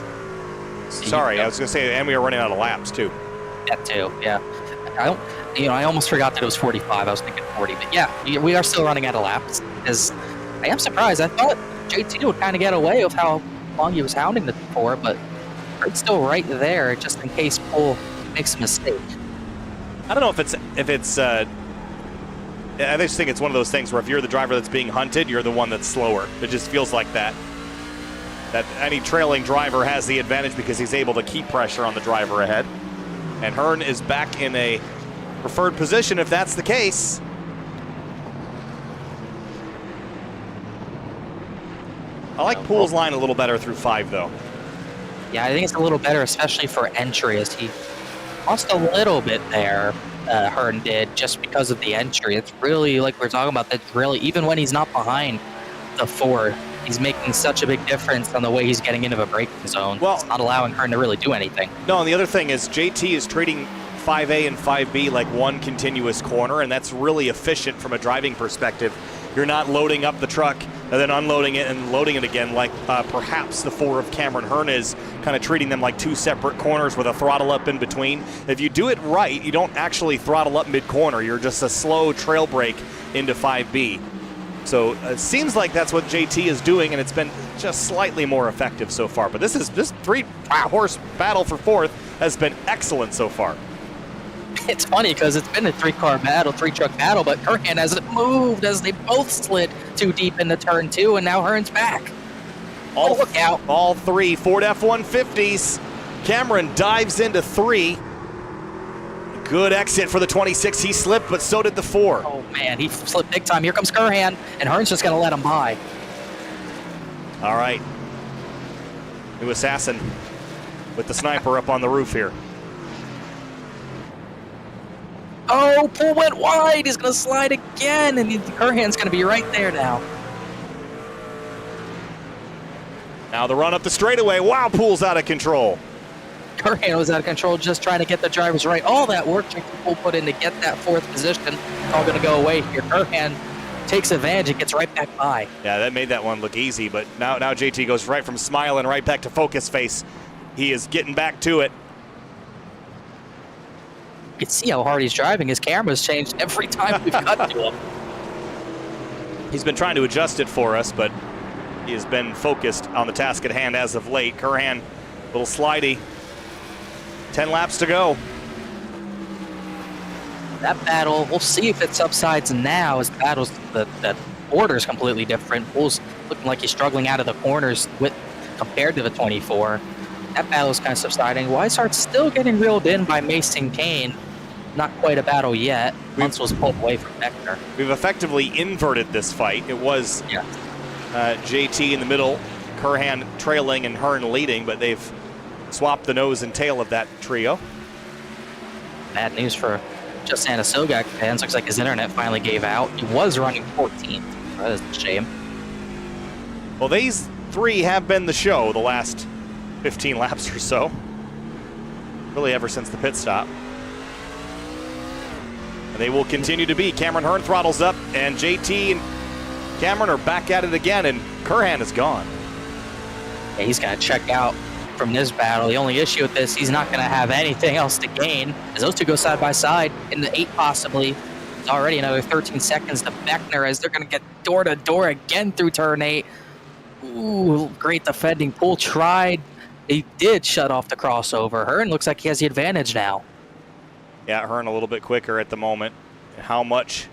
Sorry, I was going to say, and we are running out of laps, too. That too, yeah. I almost forgot that it was 45. I was thinking 40, but yeah, we are still running out of laps. Because I am surprised. I thought JT would kind of get away with how long he was hounding the 4, but it's still right there just in case Poole makes a mistake. I don't know if it's. I just think it's one of those things where if you're the driver that's being hunted, you're the one that's slower. It just feels like that. That any trailing driver has the advantage because he's able to keep pressure on the driver ahead. And Hearn is back in a preferred position if that's the case. I like Poole's line a little better through 5, though. Yeah, I think it's a little better, especially for entry, as he lost a little bit there, Hearn did, just because of the entry. It's really, like we're talking about, that's really, even when he's not behind the 4, he's making such a big difference on the way he's getting into a braking zone. Well, it's not allowing Hearn to really do anything. No, and the other thing is JT is treating 5A and 5B like one continuous corner, and that's really efficient from a driving perspective. You're not loading up the truck and then unloading it and loading it again like perhaps the 4 of Cameron Hearn is, kind of treating them like 2 separate corners with a throttle up in between. If you do it right, you don't actually throttle up mid-corner. You're just a slow trail brake into 5B. So it seems like that's what JT is doing, and it's been just slightly more effective so far. But this 3-horse battle for 4th has been excellent so far. It's funny because it's been a 3-car battle, 3-truck battle, but Hearn hasn't moved as they both slid too deep into turn 2, and now Hearn's back. Look out. All 3 Ford F-150s. Cameron dives into 3. Good exit for the 26. He slipped, but so did the 4. Oh, man, he slipped big time. Here comes Curhan, and Hearn's just going to let him by. All right. New assassin with the sniper up on the roof here. Oh, Poole went wide. He's going to slide again, and Curhan's going to be right there now. Now the run up the straightaway. Wow, Poole's out of control. Curhan was out of control just trying to get the drivers right. All that work Poole put in to get that 4th position, it's all going to go away here. Curhan takes advantage and gets right back by. Yeah, that made that one look easy, but now JT goes right from smiling right back to focus face. He is getting back to it. You can see how hard he's driving. His camera's changed every time we've cut to him. He's been trying to adjust it for us, but he has been focused on the task at hand as of late. Curhan, a little slidey. 10 laps to go. That battle, we'll see if it subsides now as that order is completely different. Poole's looking like he's struggling out of the corners compared to the 24. That battle is kind of subsiding. Weishart's still getting reeled in by Mason Kane. Not quite a battle yet. Muntz was pulled away from Beckner. We've effectively inverted this fight. It was JT in the middle, Curhan trailing and Hearn leading, but they've swapped the nose and tail of that trio. Bad news for just Anna Sogak fans. Looks like his internet finally gave out. He was running 14th. That is a shame. Well, these 3 have been the show the last 15 laps or so. Really ever since the pit stop. And they will continue to be. Cameron Hearn throttles up, and JT and Cameron are back at it again, and Curhan is gone. Yeah, he's going to check out from this battle. The only issue with this, he's not going to have anything else to gain, as those 2 go side by side in the 8 possibly. It's already another 13 seconds to Beckner as they're going to get door to door again through turn 8. Ooh, great defending. Poole tried. He did shut off the crossover. Hearn looks like he has the advantage now. Yeah, Hearn a little bit quicker at the moment. How much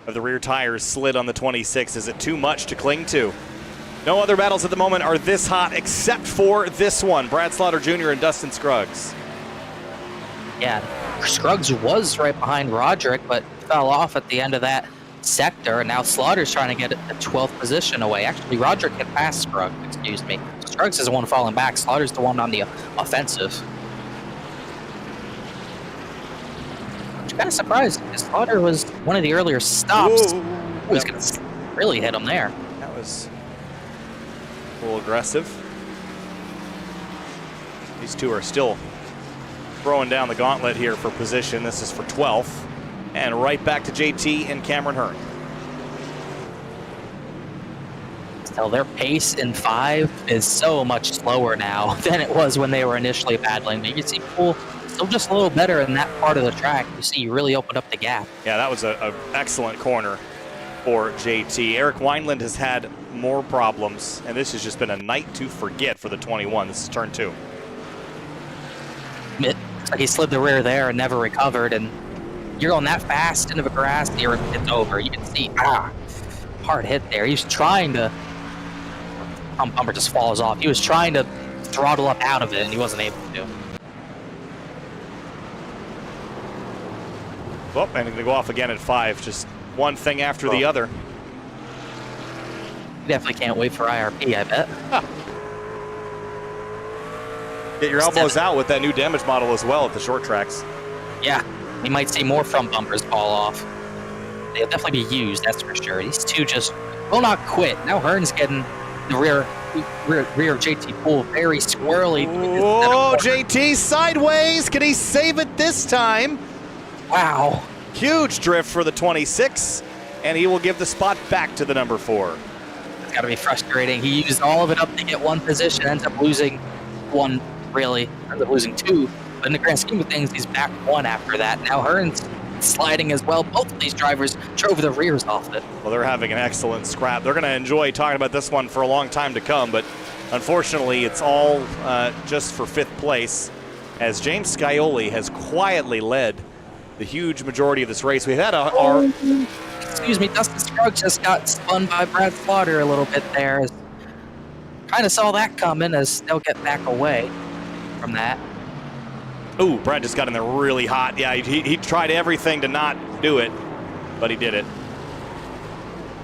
of the rear tires slid on the 26? Is it too much to cling to? No other battles at the moment are this hot except for this one. Brad Slaughter Jr. and Dustin Scruggs. Yeah, Scruggs was right behind Roderick, but fell off at the end of that sector, and now Slaughter's trying to get the 12th position away. Actually, Roderick had passed Scruggs, excuse me. Scruggs is the one falling back. Slaughter's the one on the offensive. I'm kind of surprised because Slaughter was one of the earlier stops. He was going to really hit him there. That was a little aggressive. These 2 are still throwing down the gauntlet here for position. This is for 12th. And right back to JT and Cameron Hearn. So their pace in 5 is so much slower now than it was when they were initially battling. But you can see Poole still just a little better in that part of the track. You see, you really opened up the gap. Yeah, that was an excellent corner for JT. Eric Wineland has had more problems, and this has just been a night to forget for the 21. This is turn 2. Looks like he slid the rear there and never recovered, and you're going that fast into the grass, it's over. You can see, hard hit there. He's trying to, front bumper just falls off. He was trying to throttle up out of it, and he wasn't able to. Oh, and going to go off again at 5. Just one thing after the other. You definitely can't wait for IRP, I bet. Get your elbows out with that new damage model as well at the short tracks. Yeah, we might see more front bumpers fall off. They'll definitely be used, that's for sure. These two just will not quit. Now Hearn's getting the rear of JT Poole very squirrely. Oh, JT sideways. Can he save it this time? Wow. Huge drift for the 26, and he will give the spot back to the number 4. It's got to be frustrating. He used all of it up to get one position, ends up losing one, really. Ends up losing 2. But in the grand scheme of things, he's back 1 after that. Now Hearn's sliding as well. Both of these drivers drove the rears off it. Well, they're having an excellent scrap. They're going to enjoy talking about this one for a long time to come, but unfortunately, it's all just for 5th place, as James Scioli has quietly led the huge majority of this race. We've had excuse me, Dustin Scruggs just got spun by Brad Slaughter a little bit there. Kind of saw that coming, as they'll get back away from that. Ooh, Brad just got in there really hot. Yeah, he tried everything to not do it, but he did it.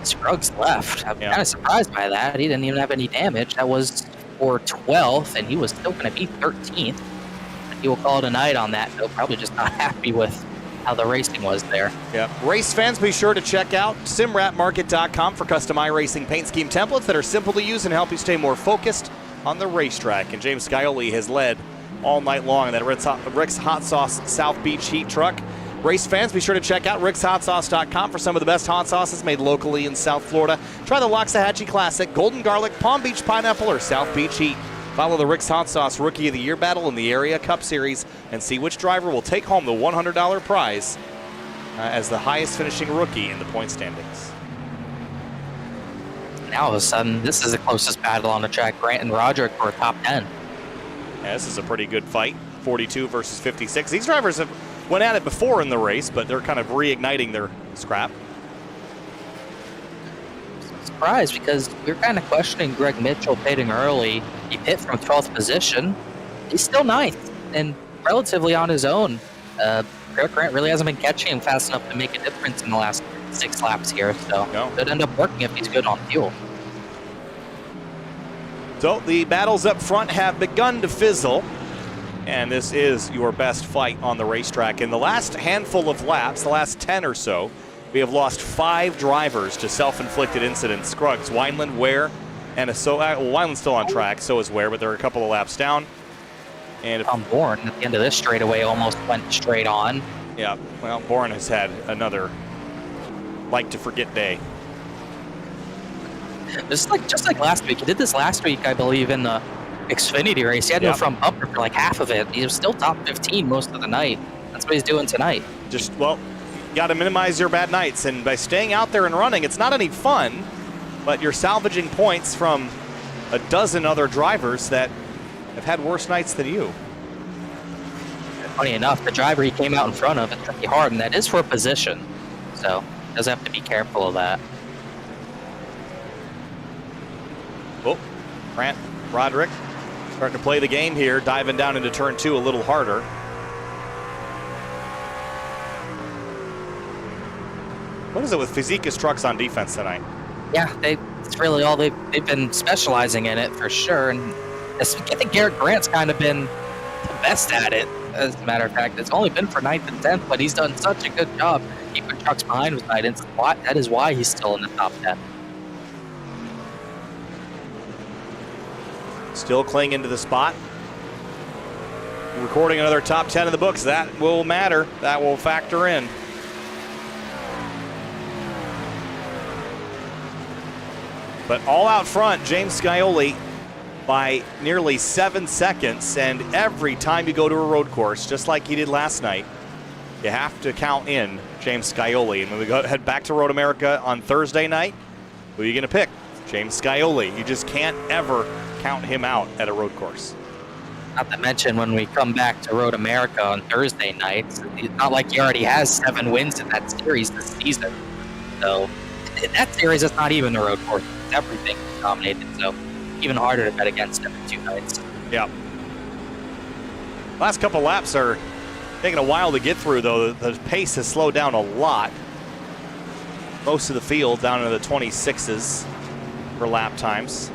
Scruggs left. I'm kind of surprised by that. He didn't even have any damage. That was for 12th, and he was still going to be 13th. He will call it a night on that. They'll probably just not happy with how the racing was there. Yeah. Race fans, be sure to check out simwrapmarket.com for custom iRacing paint scheme templates that are simple to use and help you stay more focused on the racetrack. And James Scioli has led all night long in that Rick's Hot Sauce South Beach heat truck. Race fans, be sure to check out rickshotsauce.com for some of the best hot sauces made locally in South Florida. Try the Loxahatchee Classic, Golden Garlic, Palm Beach Pineapple, or South Beach Heat. Follow the Rick's Hot Sauce Rookie of the Year battle in the Area Cup Series and see which driver will take home the $100 prize as the highest finishing rookie in the point standings. Now all of a sudden, this is the closest battle on the track. Grant and Roderick for a top 10. Yeah, this is a pretty good fight. 42 versus 56. These drivers have went at it before in the race, but they're kind of reigniting their scrap. Surprised, because we were kind of questioning Greg Mitchell pitting early. He pit from 12th position. He's still 9th and relatively on his own. Greg Grant really hasn't been catching him fast enough to make a difference in the last 6 laps here, so could end up working if he's good on fuel. So the battles up front have begun to fizzle, and this is your best fight on the racetrack. In the last handful of laps, the last 10 or so, we have lost 5 drivers to self-inflicted incidents. Scruggs, Wineland, Ware, and Wineland's still on track, so is Ware, but they're a couple of laps down. And Bourne at the end of this straightaway almost went straight on. Yeah, well, Bourne has had another like-to-forget day. Just like last week. He did this last week, I believe, in the Xfinity race. He had no front bumper for like half of it. He was still top 15 most of the night. That's what he's doing tonight. Just, well, you got to minimize your bad nights, and by staying out there and running, it's not any fun, but you're salvaging points from a dozen other drivers that have had worse nights than you. Funny enough, the driver he came out in front of, it's pretty hard, and that is for a position. So, does have to be careful of that. Oh, Grant, Roderick starting to play the game here, diving down into turn 2 a little harder. What is it with Fizika's trucks on defense tonight? Yeah, it's really all they've been specializing in it for sure. And I think Garrett Grant's kind of been the best at it, as a matter of fact. It's only been for 9th and 10th, but he's done such a good job keeping trucks behind with tonight. And that is why he's still in the top 10. Still clinging into the spot. Recording another top 10 in the books. That will matter. That will factor in. But all out front, James Scioli by nearly 7 seconds. And every time you go to a road course, just like he did last night, you have to count in James Scioli. And when we head back to Road America on Thursday night, who are you going to pick? James Scioli. You just can't ever count him out at a road course. Not to mention when we come back to Road America on Thursday nights, it's not like he already has 7 wins in that series this season. So that series is not even a road course. It's everything dominated. So even harder to bet against him in 2 nights. Yeah. Last couple laps are taking a while to get through, though. The pace has slowed down a lot. Most of the field down into the 26s for lap times.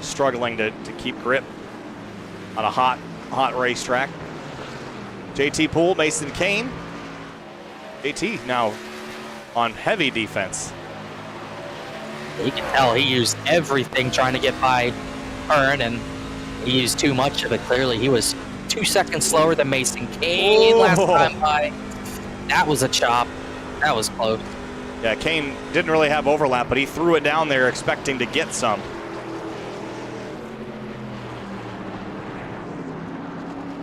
Struggling to keep grip on a hot racetrack. JT Poole, Mason Kane. JT now on heavy defense. You can tell he used everything trying to get by Hearn, and he used too much of it. Clearly, he was 2 seconds slower than Mason Kane last time by. That was a chop. That was close. Yeah, Kane didn't really have overlap, but he threw it down there expecting to get some.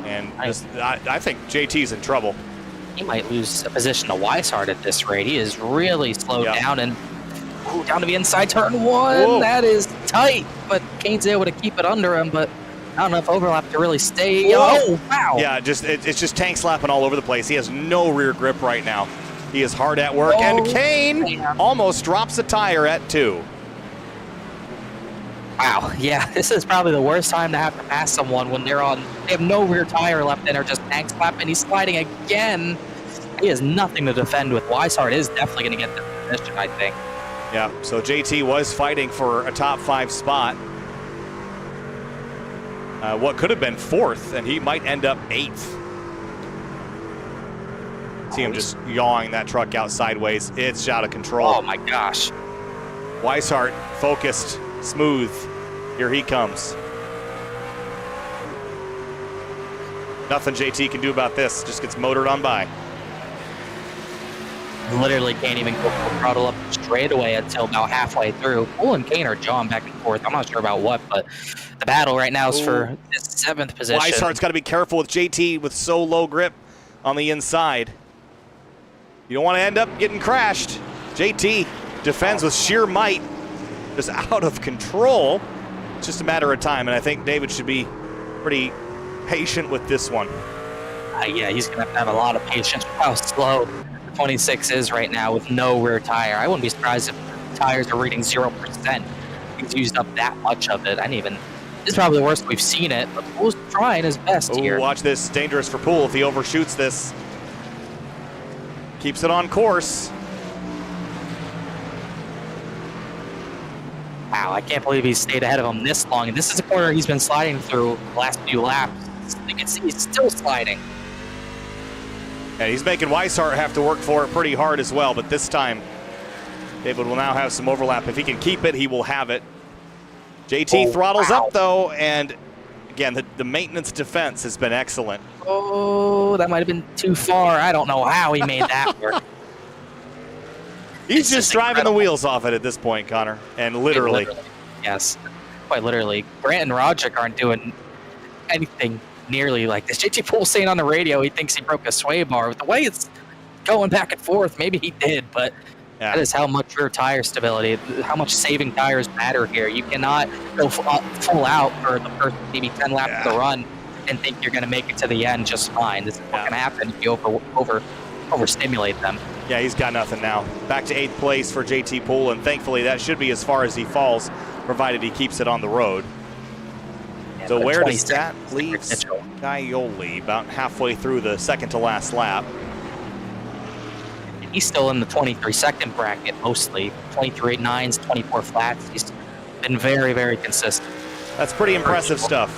And I think JT's in trouble. He might lose a position to Weishart at this rate. He is really slowed down, and down to the inside turn 1. Whoa. That is tight, but Kane's able to keep it under him, but not enough overlap to really stay. Whoa. Oh, wow. Yeah, it's just tank slapping all over the place. He has no rear grip right now. He is hard at work, and Kane almost drops a tire at 2. Wow, yeah, this is probably the worst time to have to pass someone when they have no rear tire left and they're just tank slapping. He's sliding again. He has nothing to defend with. Weishart is definitely going to get the position, I think. Yeah, so JT was fighting for a top 5 spot. What could have been 4th, and he might end up 8th. See him just yawing that truck out sideways. It's out of control. Oh my gosh. Weishart focused, smooth. Here he comes. Nothing JT can do about this. Just gets motored on by. Literally can't even go full throttle up straight away until about halfway through. Poole and Kane are jawing back and forth. I'm not sure about what, but the battle right now is for this 7th position. Weishart's got to be careful with JT with so low grip on the inside. You don't want to end up getting crashed. JT defends with sheer might, just out of control. It's just a matter of time, and I think David should be pretty patient with this one. Yeah, he's going to have a lot of patience with how slow the 26 is right now with no rear tire. I wouldn't be surprised if the tires are reading 0%. He's used up that much of it. This is probably the worst we've seen it, but Poole's trying his best here. Watch this. Dangerous for Poole if he overshoots this. Keeps it on course. Wow, I can't believe he's stayed ahead of him this long. And this is a corner he's been sliding through the last few laps. You can see he's still sliding. And he's making Weishart have to work for it pretty hard as well, but this time David will now have some overlap. If he can keep it, he will have it. JT throttles up, though, and again, the maintenance defense has been excellent. Oh, that might have been too far. I don't know how he made that work. He's just driving the wheels off it at this point, Connor, and literally. Yes, quite literally. Grant and Roderick aren't doing anything nearly like this. JT Poole saying on the radio he thinks he broke a sway bar. With the way it's going back and forth, maybe he did, but that is how much rear tire stability, how much saving tires matter here. You cannot go full out for the first maybe 10 laps of the run and think you're going to make it to the end just fine. This is what can happen if you overstimulate them. Yeah, he's got nothing now. Back to 8th place for JT Poole, and thankfully that should be as far as he falls, provided he keeps it on the road. Yeah, so where does that leave Scioli? About halfway through the second to last lap. He's still in the 23-second bracket mostly. 23 nines, 24 flats. He's been very, very consistent. That's pretty impressive stuff.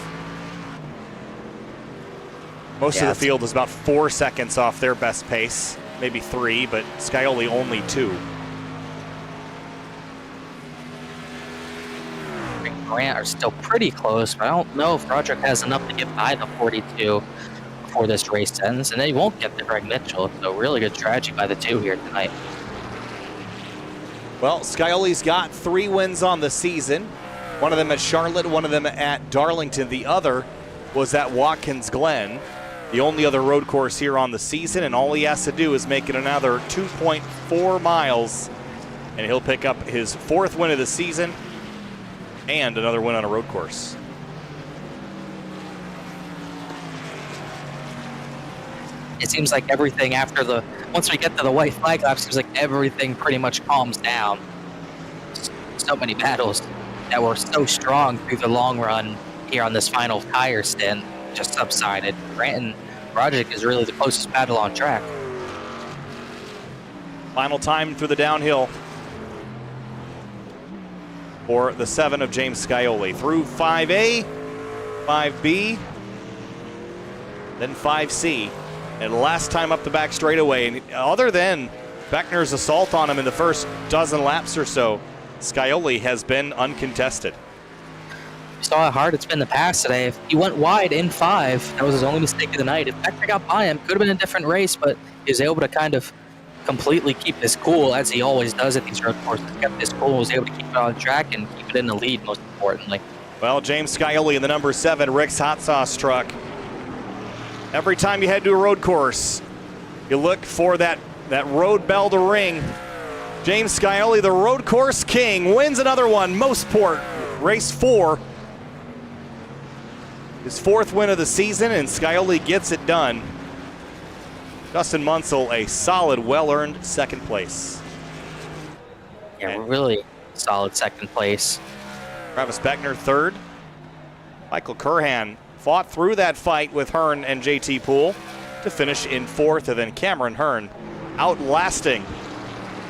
Most of the field is about 4 seconds off their best pace. Maybe 3, but Scioli only 2. Grant are still pretty close, but I don't know if Roderick has enough to get by the 42 before this race ends, and they won't get the Greg Mitchell. So really good strategy by the 2 here tonight. Well, Scioli's got 3 wins on the season. One of them at Charlotte, one of them at Darlington. The other was at Watkins Glen, the only other road course here on the season, and all he has to do is make it another 2.4 miles and he'll pick up his 4th win of the season and another win on a road course. It seems like everything after once we get to the white flag lap, seems like everything pretty much calms down. So many battles that were so strong through the long run here on this final tire stint just subsided. Grant and Roderick is really the closest battle on track. Final time through the downhill for the 7 of James Scioli. Through 5A, 5B, then 5C. And last time up the back straightaway. And other than Beckner's assault on him in the first dozen laps or so, Scioli has been uncontested. You saw how hard it's been to pass today. If he went wide in 5, that was his only mistake of the night. If Beckner got by him, could have been a different race, but he was able to kind of completely keep his cool, as he always does at these road courses. He kept his cool, was able to keep it on track and keep it in the lead, most importantly. Well, James Scioli in the number 7 Rick's Hot Sauce truck. Every time you head to a road course, you look for that road bell to ring. James Scioli, the road course king, wins another one. Mosport, race 4. His 4th win of the season, and Scioli gets it done. Justin Munsell, a solid, well-earned 2nd place. Yeah, really solid 2nd place. Travis Beckner 3rd. Michael Curhan fought through that fight with Hearn and JT Poole to finish in 4th, and then Cameron Hearn, outlasting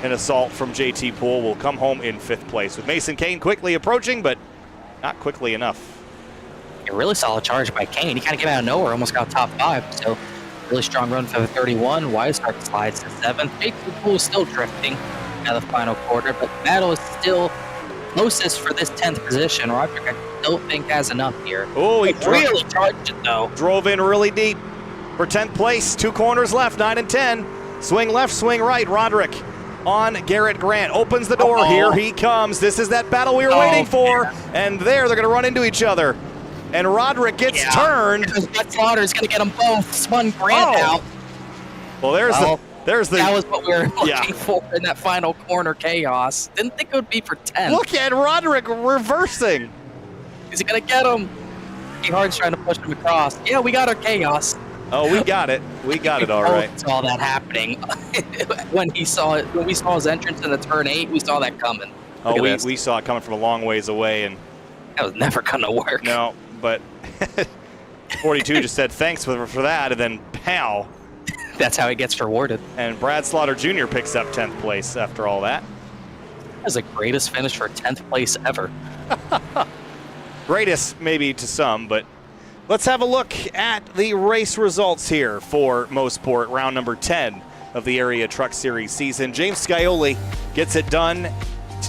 an assault from JT Poole, will come home in 5th place, with Mason Kane quickly approaching, but not quickly enough. A really solid charge by Kane. He kind of came out of nowhere, almost got top 5, so really strong run for the 31. Weishart slides to 7th. JT Poole is still drifting out of the final quarter, but battle is still closest for this 10th position. Roderick, I don't think, has enough here. Oh, he really charged it, though. Drove in really deep for 10th place. 2 corners left, 9 and 10. Swing left, swing right. Roderick on Garrett Grant. Opens the door. Here he comes. This is that battle we were waiting for. Man. And there, they're going to run into each other. And Roderick gets turned. That Slaughter's going to get them both. Spun Grant out. Well, there's the... That was what we were looking for in that final corner chaos. Didn't think it would be for 10. Look at Roderick reversing. Is he going to get him? Hard's trying to push him across. Yeah, we got our chaos. Oh, we got it. We got it all right. We saw that happening. when we saw his entrance in the turn 8, we saw that coming. Oh, we saw it coming from a long ways away. And that was never going to work. No, but 42 just said thanks for that, and then pow. That's how he gets rewarded. And Brad Slaughter Jr. picks up 10th place after all that. That was the greatest finish for 10th place ever. Greatest maybe to some, but let's have a look at the race results here for Mosport, round number 10 of the Area Truck Series season. James Scioli gets it done.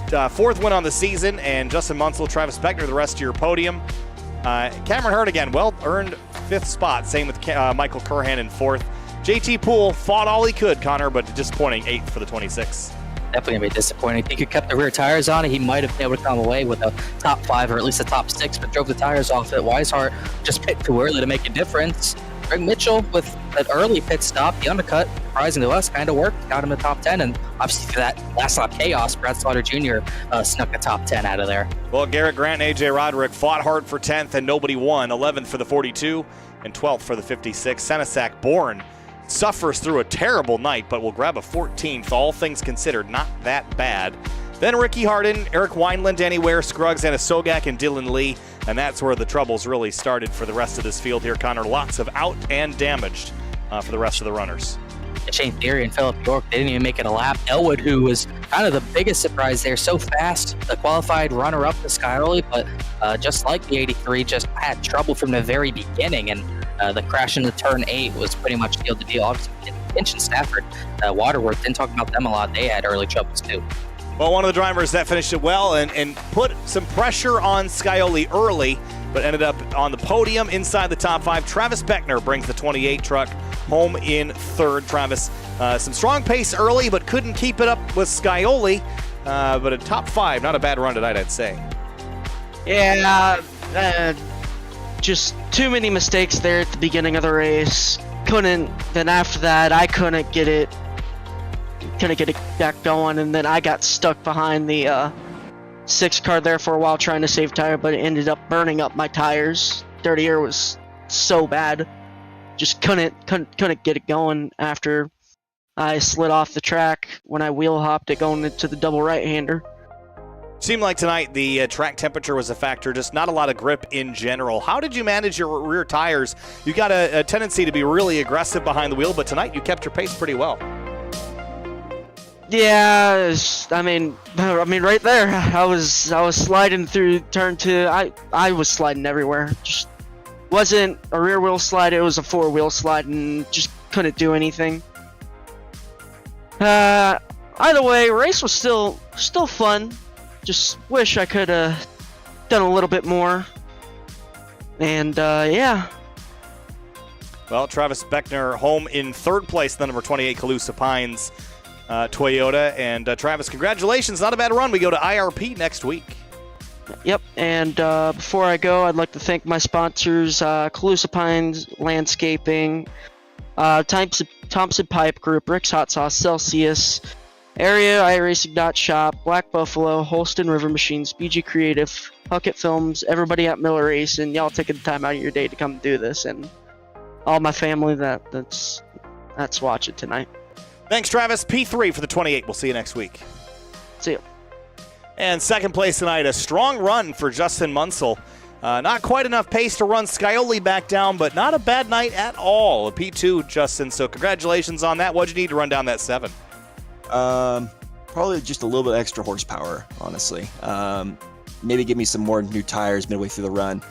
4th win on the season, and Justin Munsell, Travis Beckner, the rest of your podium. Cameron Hearn again, well-earned 5th spot. Same with Michael Curhan in 4th. JT Poole fought all he could, Connor, but disappointing 8th for the 26. Definitely going to be disappointing. If he could kept the rear tires on it, he might have been able to come away with a top 5 or at least a top 6, but drove the tires off it. Weishart just picked too early to make a difference. Greg Mitchell with an early pit stop, the undercut, surprising to us, kind of worked, got him in the top 10, and obviously for that last lap chaos, Brad Slaughter Jr. Snuck a top 10 out of there. Well, Garrett Grant and AJ Roderick fought hard for 10th, and nobody won. 11th for the 42 and 12th for the 56. Senesac Bourne suffers through a terrible night, but will grab a 14th, all things considered, not that bad. Then Ricky Harden, Eric Wineland, Danny Ware, Scruggs, Anna Sogak, and Dylan Lee, and that's where the troubles really started for the rest of this field here, Connor. Lots of out and damaged for the rest of the runners. Shane Theory and Philip York, they didn't even make it a lap. Elwood, who was kind of the biggest surprise there, so fast, the qualified runner-up to Scioli, but just like the 83, just had trouble from the very beginning, and the crash into turn 8 was pretty much sealed the deal. Obviously, Finch and Stafford, Waterworth, didn't talk about them a lot. They had early troubles too. Well, one of the drivers that finished it well and put some pressure on Scioli early, but ended up on the podium inside the top 5. Travis Beckner brings the 28 truck home in 3rd. Travis, some strong pace early, but couldn't keep it up with Scioli. But a top 5, not a bad run tonight, I'd say. Yeah, just too many mistakes there at the beginning of the race. Then after that, I couldn't get it couldn't get it back going, and then I got stuck behind the 6 car there for a while trying to save tire, but it ended up burning up my tires. Dirty air was so bad, just couldn't get it going after I slid off the track when I wheel hopped it going into the double right-hander. Seemed like tonight the track temperature was a factor, just not a lot of grip in general. How did you manage your rear tires? You got a tendency to be really aggressive behind the wheel, but tonight you kept your pace pretty well. Yeah, I mean, right there, I was sliding through turn 2. I was sliding everywhere. Just wasn't a rear wheel slide; it was a 4-wheel slide, and just couldn't do anything. Either way, race was still fun. Just wish I could have done a little bit more. And yeah. Well, Travis Beckner home in 3rd place, the number 28 Calusa Pines Toyota. And Travis, congratulations. Not a bad run. We go to IRP next week. Yep, and before I go, I'd like to thank my sponsors, Calusa Pines Landscaping, Thompson Pipe Group, Rick's Hot Sauce, Celsius, Area, iRacing.shop, Black Buffalo, Holston River Machines, BG Creative, Huckett Films, everybody at Miller Race, and y'all taking the time out of your day to come do this, and all my family that's watching tonight. Thanks, Travis. P3 for the 28. We'll see you next week. See you. And 2nd place tonight, a strong run for Justin Munsell. Not quite enough pace to run Scioli back down, but not a bad night at all. A P2, Justin, so congratulations on that. What'd you need to run down that 7? Probably just a little bit extra horsepower, honestly. Maybe give me some more new tires midway through the run.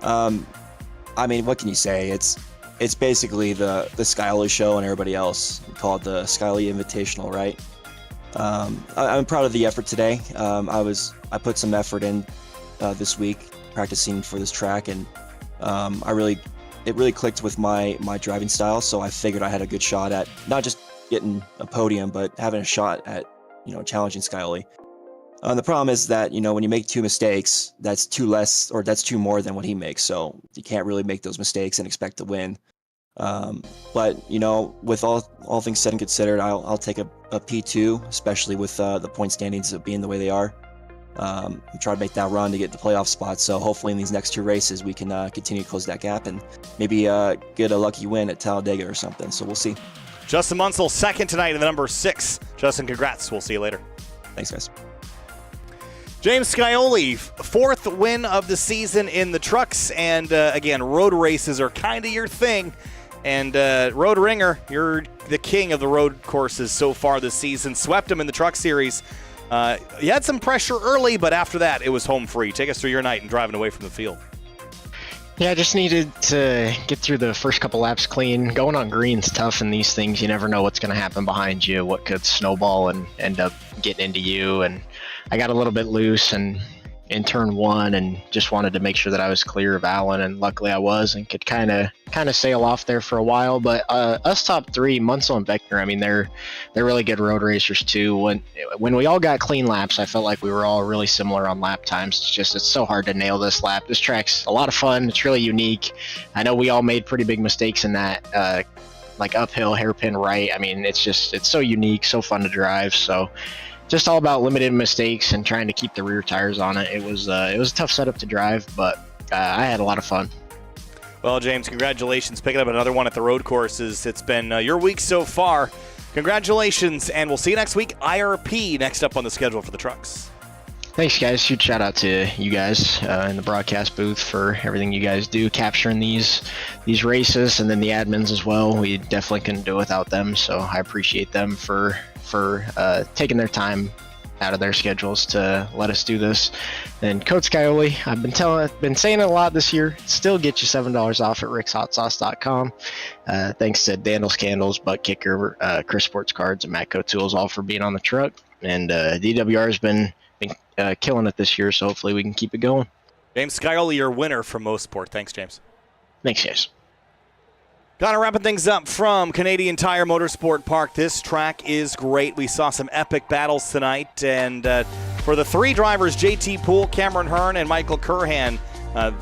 I mean, what can you say? It's basically the Scioli show and everybody else. We call it the Scioli Invitational, right? I'm proud of the effort today. I put some effort in this week practicing for this track, and it really clicked with my driving style. So I figured I had a good shot at not just getting a podium, but having a shot at challenging Scioli. The problem is that when you make 2 mistakes, that's 2 less, or that's 2 more than what he makes. So you can't really make those mistakes and expect to win. But with all things said and considered, I'll take a P2, especially with the point standings being the way they are. Try to make that run to get the playoff spot. So hopefully in these next 2 races we can continue to close that gap and maybe get a lucky win at Talladega or something. So we'll see. Justin Munsell 2nd tonight in the number 6. Justin, congrats. We'll see you later. Thanks, guys. James Scioli, 4th win of the season in the trucks, and again, road races are kind of your thing. And Road Ringer, you're the king of the road courses so far this season. Swept him in the truck series. You had some pressure early, but after that, it was home free. Take us through your night and driving away from the field. Yeah, I just needed to get through the first couple laps clean. Going on green's tough in these things. You never know what's going to happen behind you, what could snowball and end up getting into you. And I got a little bit loose and in turn 1 and just wanted to make sure that I was clear of Allen, and luckily I was and could kind of sail off there for a while. But us top 3, Munsell and Beckner, I mean, they're really good road racers too. When we all got clean laps, I felt like we were all really similar on lap times. It's so hard to nail this lap. This track's a lot of fun. It's really unique. I know we all made pretty big mistakes in that like uphill hairpin right. I mean, it's so unique, so fun to drive. So just all about limited mistakes and trying to keep the rear tires on it. It was a tough setup to drive, but I had a lot of fun. Well, James, congratulations picking up another one at the road courses. It's been your week so far. Congratulations, and we'll see you next week. IRP next up on the schedule for the trucks. Thanks, guys. Huge shout out to you guys in the broadcast booth for everything you guys do, capturing these races, and then the admins as well. We definitely couldn't do it without them, so I appreciate them for taking their time out of their schedules to let us do this. And Coach Scioli, I've been saying it a lot this year. Still get you $7 off at rickshotsauce.com. Thanks to Dandles Candles, Butt Kicker, Chris Sports Cards, and Matco Tools all for being on the truck. And DWR has been killing it this year, so hopefully we can keep it going. James Scioli, your winner from Mosport. Thanks, James. Thanks, guys. Kind of wrapping things up from Canadian Tire Motorsport Park. This track is great. We saw some epic battles tonight. And for the 3 drivers, JT Poole, Cameron Hearn, and Michael Curhan,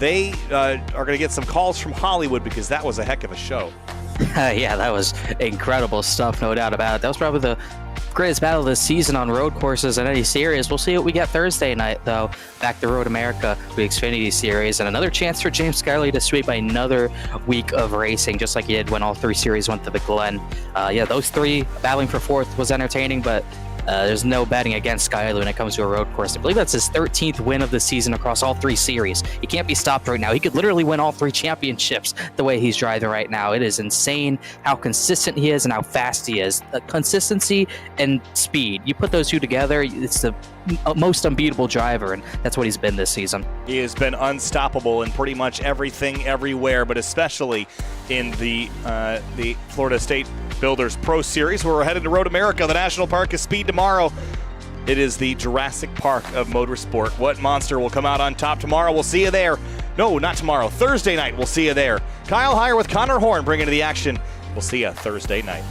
they are going to get some calls from Hollywood because that was a heck of a show. Yeah, that was incredible stuff, no doubt about it. That was probably the greatest battle of the season on road courses in any series. We'll see what we get Thursday night, though. Back to Road America, the Xfinity Series, and another chance for James Scully to sweep another week of racing, just like he did when all 3 series went to the Glen. Yeah, those 3 battling for 4th was entertaining, but there's no betting against Skyler when it comes to a road course. I believe that's his 13th win of the season across all 3 series. He can't be stopped right now. He could literally win all 3 championships the way he's driving right now. It is insane how consistent he is and how fast he is. Consistency and speed. You put those 2 together, it's the most unbeatable driver, and that's what he's been this season. He has been unstoppable in pretty much everything, everywhere, but especially in the Florida State Builders Pro Series, where we're headed to Road America, the National Park of Speed tomorrow. It is the Jurassic Park of motorsport. What monster will come out on top tomorrow? We'll see you there. No, not tomorrow. Thursday night, we'll see you there. Kyle Heyer with Connor Horn bringing to the action. We'll see you Thursday night.